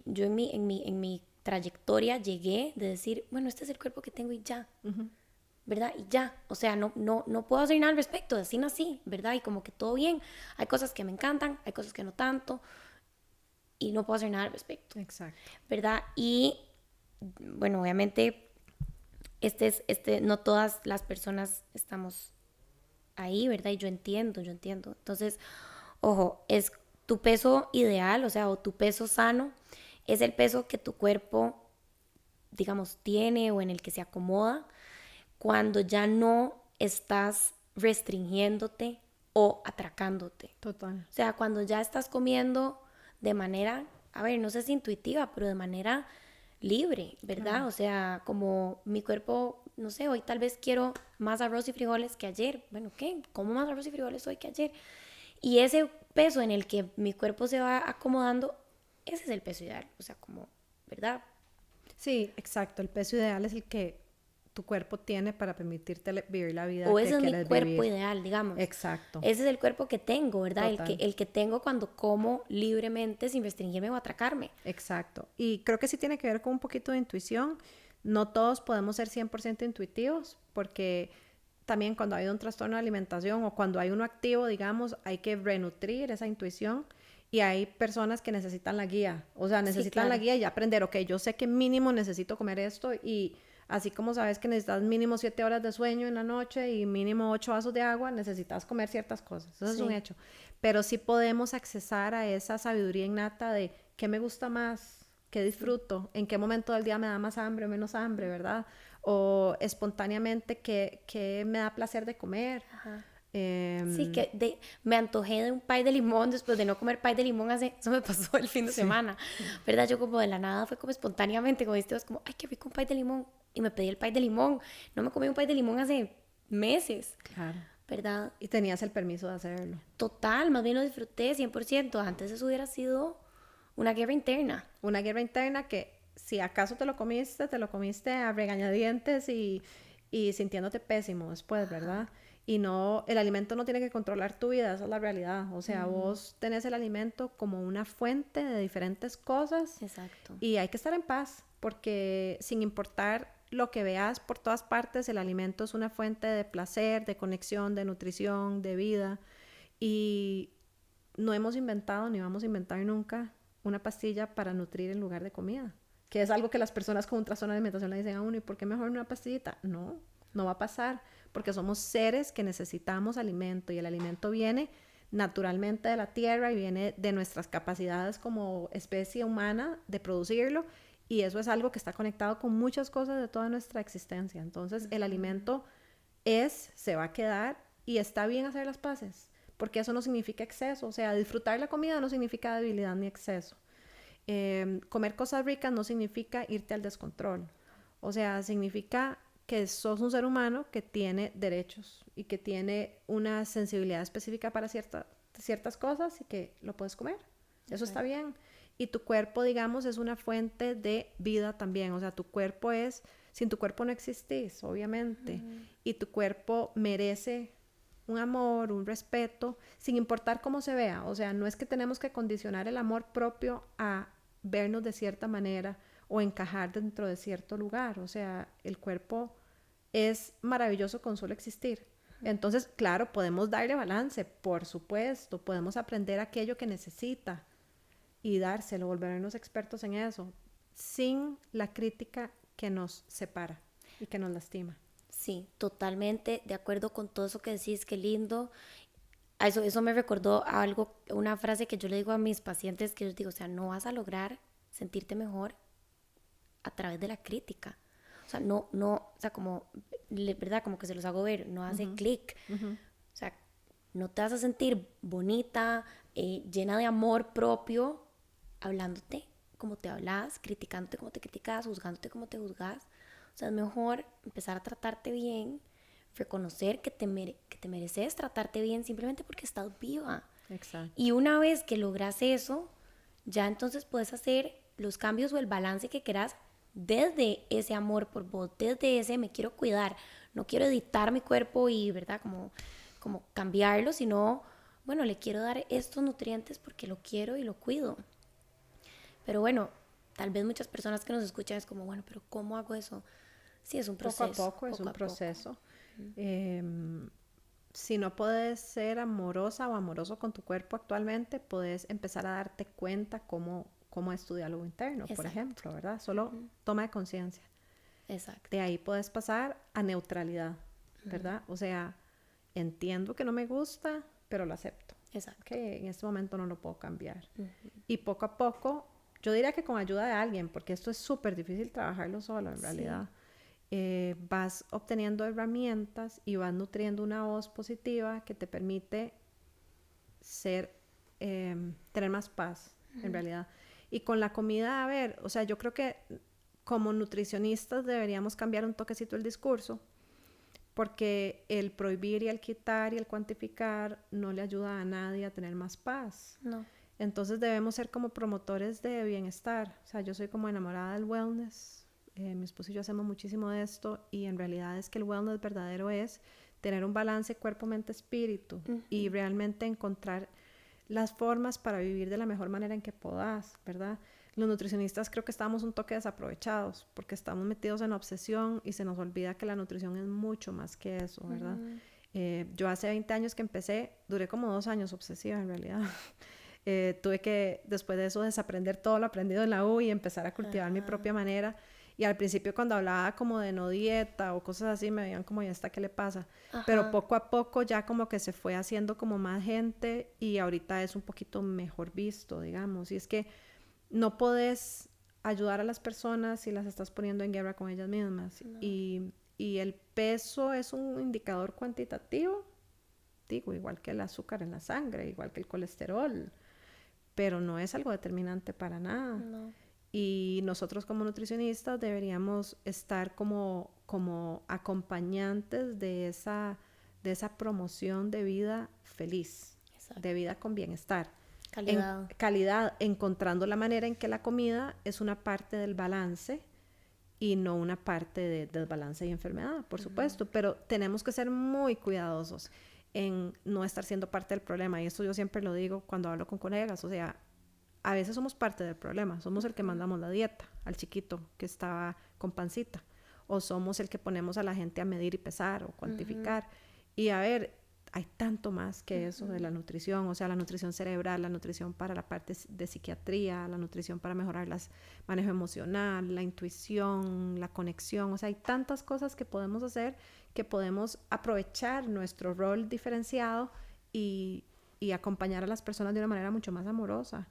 yo en mi trayectoria llegué de decir, bueno, este es el cuerpo que tengo y ya, ¿verdad? Y ya, o sea, no puedo hacer nada al respecto, así nací, ¿verdad? Y como que todo bien, hay cosas que me encantan, hay cosas que no tanto y no puedo hacer nada al respecto. Exacto. ¿Verdad? Y bueno, obviamente no todas las personas estamos ahí, ¿verdad? Y yo entiendo. Entonces, ojo, es tu peso ideal, o sea, o tu peso sano, es el peso que tu cuerpo, digamos, tiene o en el que se acomoda cuando ya no estás restringiéndote o atracándote. Total. O sea, cuando ya estás comiendo de manera, no sé si intuitiva, pero de manera libre, ¿verdad? Claro. O sea, como mi cuerpo, no sé, hoy tal vez quiero más arroz y frijoles que ayer. Bueno, ¿qué? Como más arroz y frijoles hoy que ayer. Y ese peso en el que mi cuerpo se va acomodando, ese es el peso ideal. O sea, como, ¿verdad? Sí, exacto. El peso ideal es el que tu cuerpo tiene para permitirte vivir la vida o ese es mi cuerpo ideal, digamos. Exacto. Ese es el cuerpo que tengo, ¿verdad? El que tengo cuando como libremente sin restringirme o atracarme. Exacto. Y creo que sí tiene que ver con un poquito de intuición. No todos podemos ser 100% intuitivos porque también cuando hay un trastorno de alimentación o cuando hay uno activo, digamos, hay que renutrir esa intuición. Y hay personas que necesitan la guía. O sea, necesitan la guía y aprender, ok, yo sé que mínimo necesito comer esto y así como sabes que necesitas mínimo 7 horas de sueño en la noche y mínimo 8 vasos de agua, necesitas comer ciertas cosas. Eso es un hecho. Pero sí podemos accesar a esa sabiduría innata de qué me gusta más, qué disfruto, en qué momento del día me da más hambre o menos hambre, ¿verdad? O espontáneamente qué me da placer de comer. Ajá. Sí, me antojé de un pay de limón después de no comer pay de limón eso me pasó el fin de semana, ¿verdad? Yo como de la nada fue como espontáneamente, como como, ay, qué rico un pay de limón, y me pedí el pay de limón, no me comí un pay de limón hace meses, Claro. ¿verdad? Y tenías el permiso de hacerlo. Total, más bien lo disfruté 100%. Antes eso hubiera sido una guerra interna. Una guerra interna que si acaso te lo comiste a regañadientes y sintiéndote pésimo después, ¿verdad? Y no, el alimento no tiene que controlar tu vida, esa es la realidad. O sea, vos tenés el alimento como una fuente de diferentes cosas. Exacto. Y hay que estar en paz, porque sin importar lo que veas por todas partes, el alimento es una fuente de placer, de conexión, de nutrición, de vida. Y no hemos inventado ni vamos a inventar nunca una pastilla para nutrir en lugar de comida, que es algo que las personas con un trastorno de alimentación le dicen a uno, ¿y por qué mejor una pastillita? No, no va a pasar, porque somos seres que necesitamos alimento y el alimento viene naturalmente de la tierra y viene de nuestras capacidades como especie humana de producirlo, y eso es algo que está conectado con muchas cosas de toda nuestra existencia. Entonces el alimento se va a quedar, y está bien hacer las paces, porque eso no significa exceso. O sea, disfrutar la comida no significa debilidad ni exceso. Comer cosas ricas no significa irte al descontrol. O sea, significa que sos un ser humano que tiene derechos y que tiene una sensibilidad específica para ciertas cosas y que lo puedes comer. Eso está bien. Y tu cuerpo, digamos, es una fuente de vida también. O sea, sin tu cuerpo no existís, obviamente. Y tu cuerpo merece un amor, un respeto, sin importar cómo se vea. O sea, no es que tenemos que condicionar el amor propio a vernos de cierta manera o encajar dentro de cierto lugar. O sea, el cuerpo es maravilloso con solo existir. Entonces, claro, podemos darle balance, por supuesto, podemos aprender aquello que necesita y dárselo, volvernos expertos en eso, sin la crítica que nos separa y que nos lastima. Sí, totalmente de acuerdo con todo eso que decís, qué lindo. Eso me recordó a algo, una frase que yo le digo a mis pacientes, que yo digo, o sea, no vas a lograr sentirte mejor a través de la crítica. O sea, o sea, como, ¿verdad? Como que se los hago ver, no hace clic. O sea, no te vas a sentir bonita, llena de amor propio, hablándote como te hablas, criticándote como te criticas, juzgándote como te juzgas. O sea, es mejor empezar a tratarte bien, reconocer que te mereces tratarte bien simplemente porque estás viva. Exacto. Y una vez que logras eso, ya entonces puedes hacer los cambios o el balance que quieras desde ese amor por vos, desde ese me quiero cuidar, no quiero editar mi cuerpo y, ¿verdad? Como cambiarlo, sino, bueno, le quiero dar estos nutrientes porque lo quiero y lo cuido. Pero bueno, tal vez muchas personas que nos escuchan es como, bueno, pero ¿cómo hago eso? Sí, es un proceso. Poco a poco es un proceso. Si no puedes ser amorosa o amoroso con tu cuerpo actualmente, puedes empezar a darte cuenta cómo es tu diálogo interno, Exacto. por ejemplo, ¿verdad? Solo toma de conciencia. Exacto. De ahí puedes pasar a neutralidad, ¿verdad? O sea, entiendo que no me gusta, pero lo acepto. Exacto. Que en este momento no lo puedo cambiar. Y poco a poco, yo diría que con ayuda de alguien, porque esto es súper difícil trabajarlo solo en realidad. Vas obteniendo herramientas y vas nutriendo una voz positiva que te permite tener más paz, en realidad. Y con la comida, a ver, o sea, yo creo que como nutricionistas deberíamos cambiar un toquecito el discurso, porque el prohibir y el quitar y el cuantificar no le ayuda a nadie a tener más paz. No. Entonces debemos ser como promotores de bienestar. O sea, yo soy como enamorada del wellness. Mi esposo y yo hacemos muchísimo de esto, y en realidad es que el wellness verdadero es tener un balance cuerpo, mente, espíritu, y realmente encontrar las formas para vivir de la mejor manera en que puedas, ¿verdad? Los nutricionistas creo que estamos un toque desaprovechados porque estamos metidos en obsesión y se nos olvida que la nutrición es mucho más que eso, ¿verdad? Yo hace 20 años que empecé, duré como 2 años obsesiva en realidad. Tuve que después de eso desaprender todo lo aprendido en la U y empezar a cultivar mi propia manera. Y al principio cuando hablaba como de no dieta o cosas así me veían como, ¿y esta qué le pasa? Pero poco a poco ya como que se fue haciendo como más gente y ahorita es un poquito mejor visto, digamos. Y es que no podés ayudar a las personas si las estás poniendo en guerra con ellas mismas. No. Y el peso es un indicador cuantitativo, digo, igual que el azúcar en la sangre, igual que el colesterol, pero no es algo determinante para nada. No. Y nosotros como nutricionistas deberíamos estar como como acompañantes de esa promoción de vida feliz, Exacto. de vida con bienestar. Calidad. Calidad, encontrando la manera en que la comida es una parte del balance y no una parte de desbalance y enfermedad, por supuesto, pero tenemos que ser muy cuidadosos en no estar siendo parte del problema, y eso yo siempre lo digo cuando hablo con colegas, o sea, a veces somos parte del problema, somos el que mandamos la dieta al chiquito que estaba con pancita, o somos el que ponemos a la gente a medir y pesar o cuantificar, y a ver, hay tanto más que eso de la nutrición, o sea, la nutrición cerebral, la nutrición para la parte de psiquiatría, la nutrición para mejorar el manejo emocional, la intuición, la conexión, o sea, hay tantas cosas que podemos hacer, que podemos aprovechar nuestro rol diferenciado y acompañar a las personas de una manera mucho más amorosa,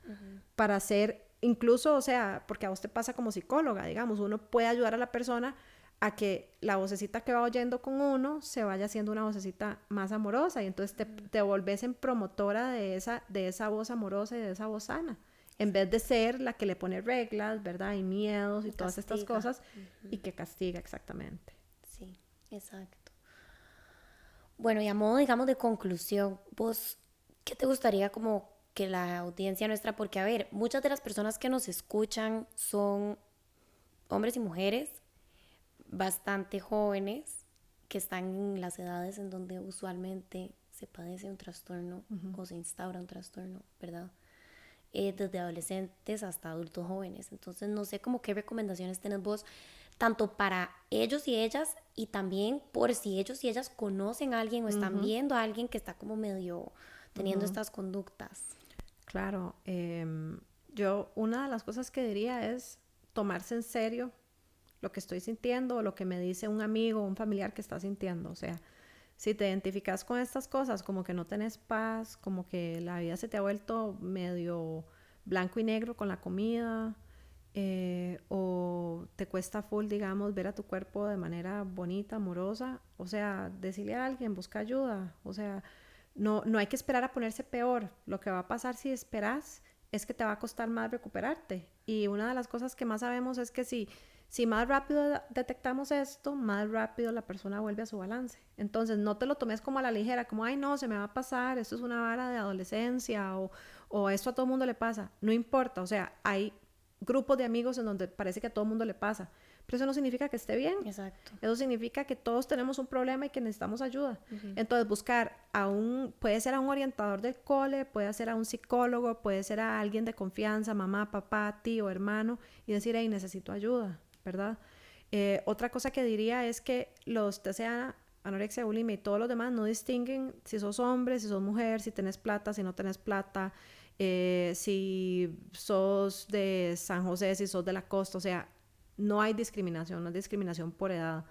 para hacer, incluso, o sea, porque a vos te pasa como psicóloga, digamos, uno puede ayudar a la persona a que la vocecita que va oyendo con uno se vaya haciendo una vocecita más amorosa, y entonces te volvés en promotora de esa voz amorosa y de esa voz sana, en vez de ser la que le pone reglas, ¿verdad? Y miedos y todas estas cosas, y que castiga, exactamente. Sí, exacto. Bueno, y a modo, digamos, de conclusión, vos, ¿qué te gustaría como que la audiencia nuestra, porque a ver, muchas de las personas que nos escuchan son hombres y mujeres bastante jóvenes que están en las edades en donde usualmente se padece un trastorno o se instaura un trastorno, ¿verdad? Desde adolescentes hasta adultos jóvenes. Entonces no sé como qué recomendaciones tenés vos, tanto para ellos y ellas, y también por si ellos y ellas conocen a alguien o están viendo a alguien que está como medio teniendo estas conductas. Claro, yo una de las cosas que diría es tomarse en serio lo que estoy sintiendo o lo que me dice un amigo o un familiar que está sintiendo. O sea, si te identificas con estas cosas, como que no tenés paz, como que la vida se te ha vuelto medio blanco y negro con la comida, o te cuesta full, digamos, ver a tu cuerpo de manera bonita, amorosa, o sea, decirle a alguien, busca ayuda, o sea, no hay que esperar a ponerse peor. Lo que va a pasar si esperas es que te va a costar más recuperarte. Y una de las cosas que más sabemos es que si más rápido detectamos esto, más rápido la persona vuelve a su balance. Entonces, no te lo tomes como a la ligera, como, ay, no, se me va a pasar, esto es una vara de adolescencia, o esto a todo mundo le pasa. No importa, o sea, hay grupos de amigos en donde parece que a todo mundo le pasa, pero eso no significa que esté bien. Exacto. Eso significa que todos tenemos un problema y que necesitamos ayuda. Entonces, buscar puede ser a un orientador del cole, puede ser a un psicólogo, puede ser a alguien de confianza, mamá, papá, tío, hermano, y decir, hey, necesito ayuda, ¿verdad? Otra cosa que diría es que los TCA, anorexia, bulimia y todos los demás no distinguen si sos hombre, si sos mujer, si tenés plata, si no tenés plata, si sos de San José, si sos de la costa, o sea, no hay discriminación, no hay discriminación por edad.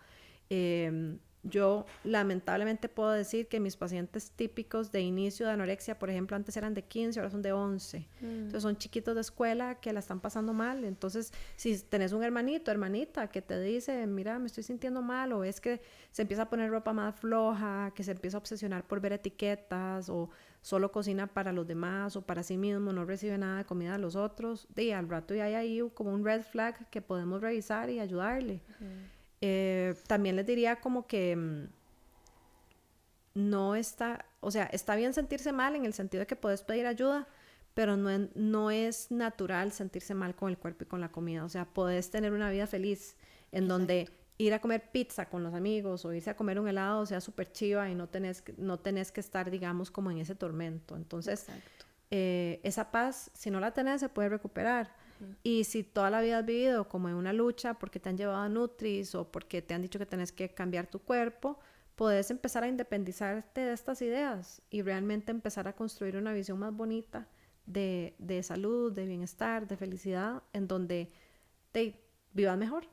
Yo lamentablemente puedo decir que mis pacientes típicos de inicio de anorexia, por ejemplo, antes eran de 15, ahora son de 11. Entonces son chiquitos de escuela que la están pasando mal. Entonces, si tenés un hermanito, hermanita, que te dice, mira, me estoy sintiendo mal, o es que se empieza a poner ropa más floja, que se empieza a obsesionar por ver etiquetas, o solo cocina para los demás o para sí mismo, no recibe nada de comida de los otros, y al rato ya hay ahí como un red flag que podemos revisar y ayudarle. También les diría como que no está, o sea, está bien sentirse mal en el sentido de que puedes pedir ayuda, pero no es natural sentirse mal con el cuerpo y con la comida. O sea, puedes tener una vida feliz en donde ir a comer pizza con los amigos o irse a comer un helado, o sea, súper chiva, y no tenés que estar, digamos, como en ese tormento. Entonces, esa paz, si no la tenés, se puede recuperar. Y si toda la vida has vivido como en una lucha porque te han llevado a Nutris o porque te han dicho que tenés que cambiar tu cuerpo, puedes empezar a independizarte de estas ideas y realmente empezar a construir una visión más bonita de salud, de bienestar, de felicidad, en donde te vivas mejor.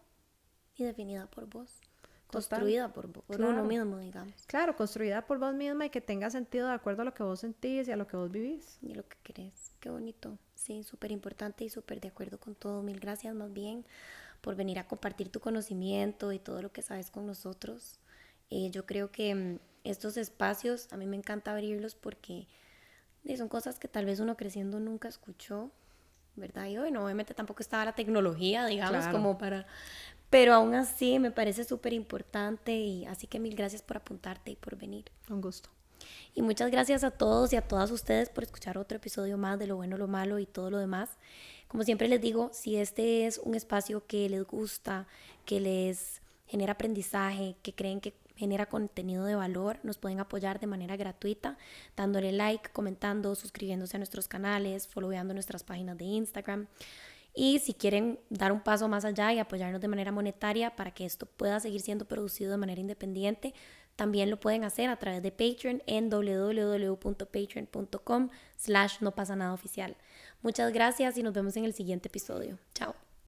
Y definida por vos. Total. Construida por uno mismo, digamos. Claro, construida por vos misma y que tenga sentido de acuerdo a lo que vos sentís y a lo que vos vivís. Y lo que querés. Qué bonito. Sí, súper importante y súper de acuerdo con todo. Mil gracias más bien por venir a compartir tu conocimiento y todo lo que sabes con nosotros. Yo creo que estos espacios a mí me encanta abrirlos porque son cosas que tal vez uno creciendo nunca escuchó ¿verdad? Y bueno, obviamente tampoco estaba la tecnología, digamos, Claro. como para... Pero aún así me parece súper importante y así que mil gracias por apuntarte y por venir. Un gusto. Y muchas gracias a todos y a todas ustedes por escuchar otro episodio más de Lo Bueno, Lo Malo y todo lo demás. Como siempre les digo, si este es un espacio que les gusta, que les genera aprendizaje, que creen que genera contenido de valor, nos pueden apoyar de manera gratuita, dándole like, comentando, suscribiéndose a nuestros canales, followando nuestras páginas de Instagram. Y si quieren dar un paso más allá y apoyarnos de manera monetaria para que esto pueda seguir siendo producido de manera independiente, también lo pueden hacer a través de Patreon en www.patreon.com/nopasanadaoficial. Muchas gracias y nos vemos en el siguiente episodio. Chao.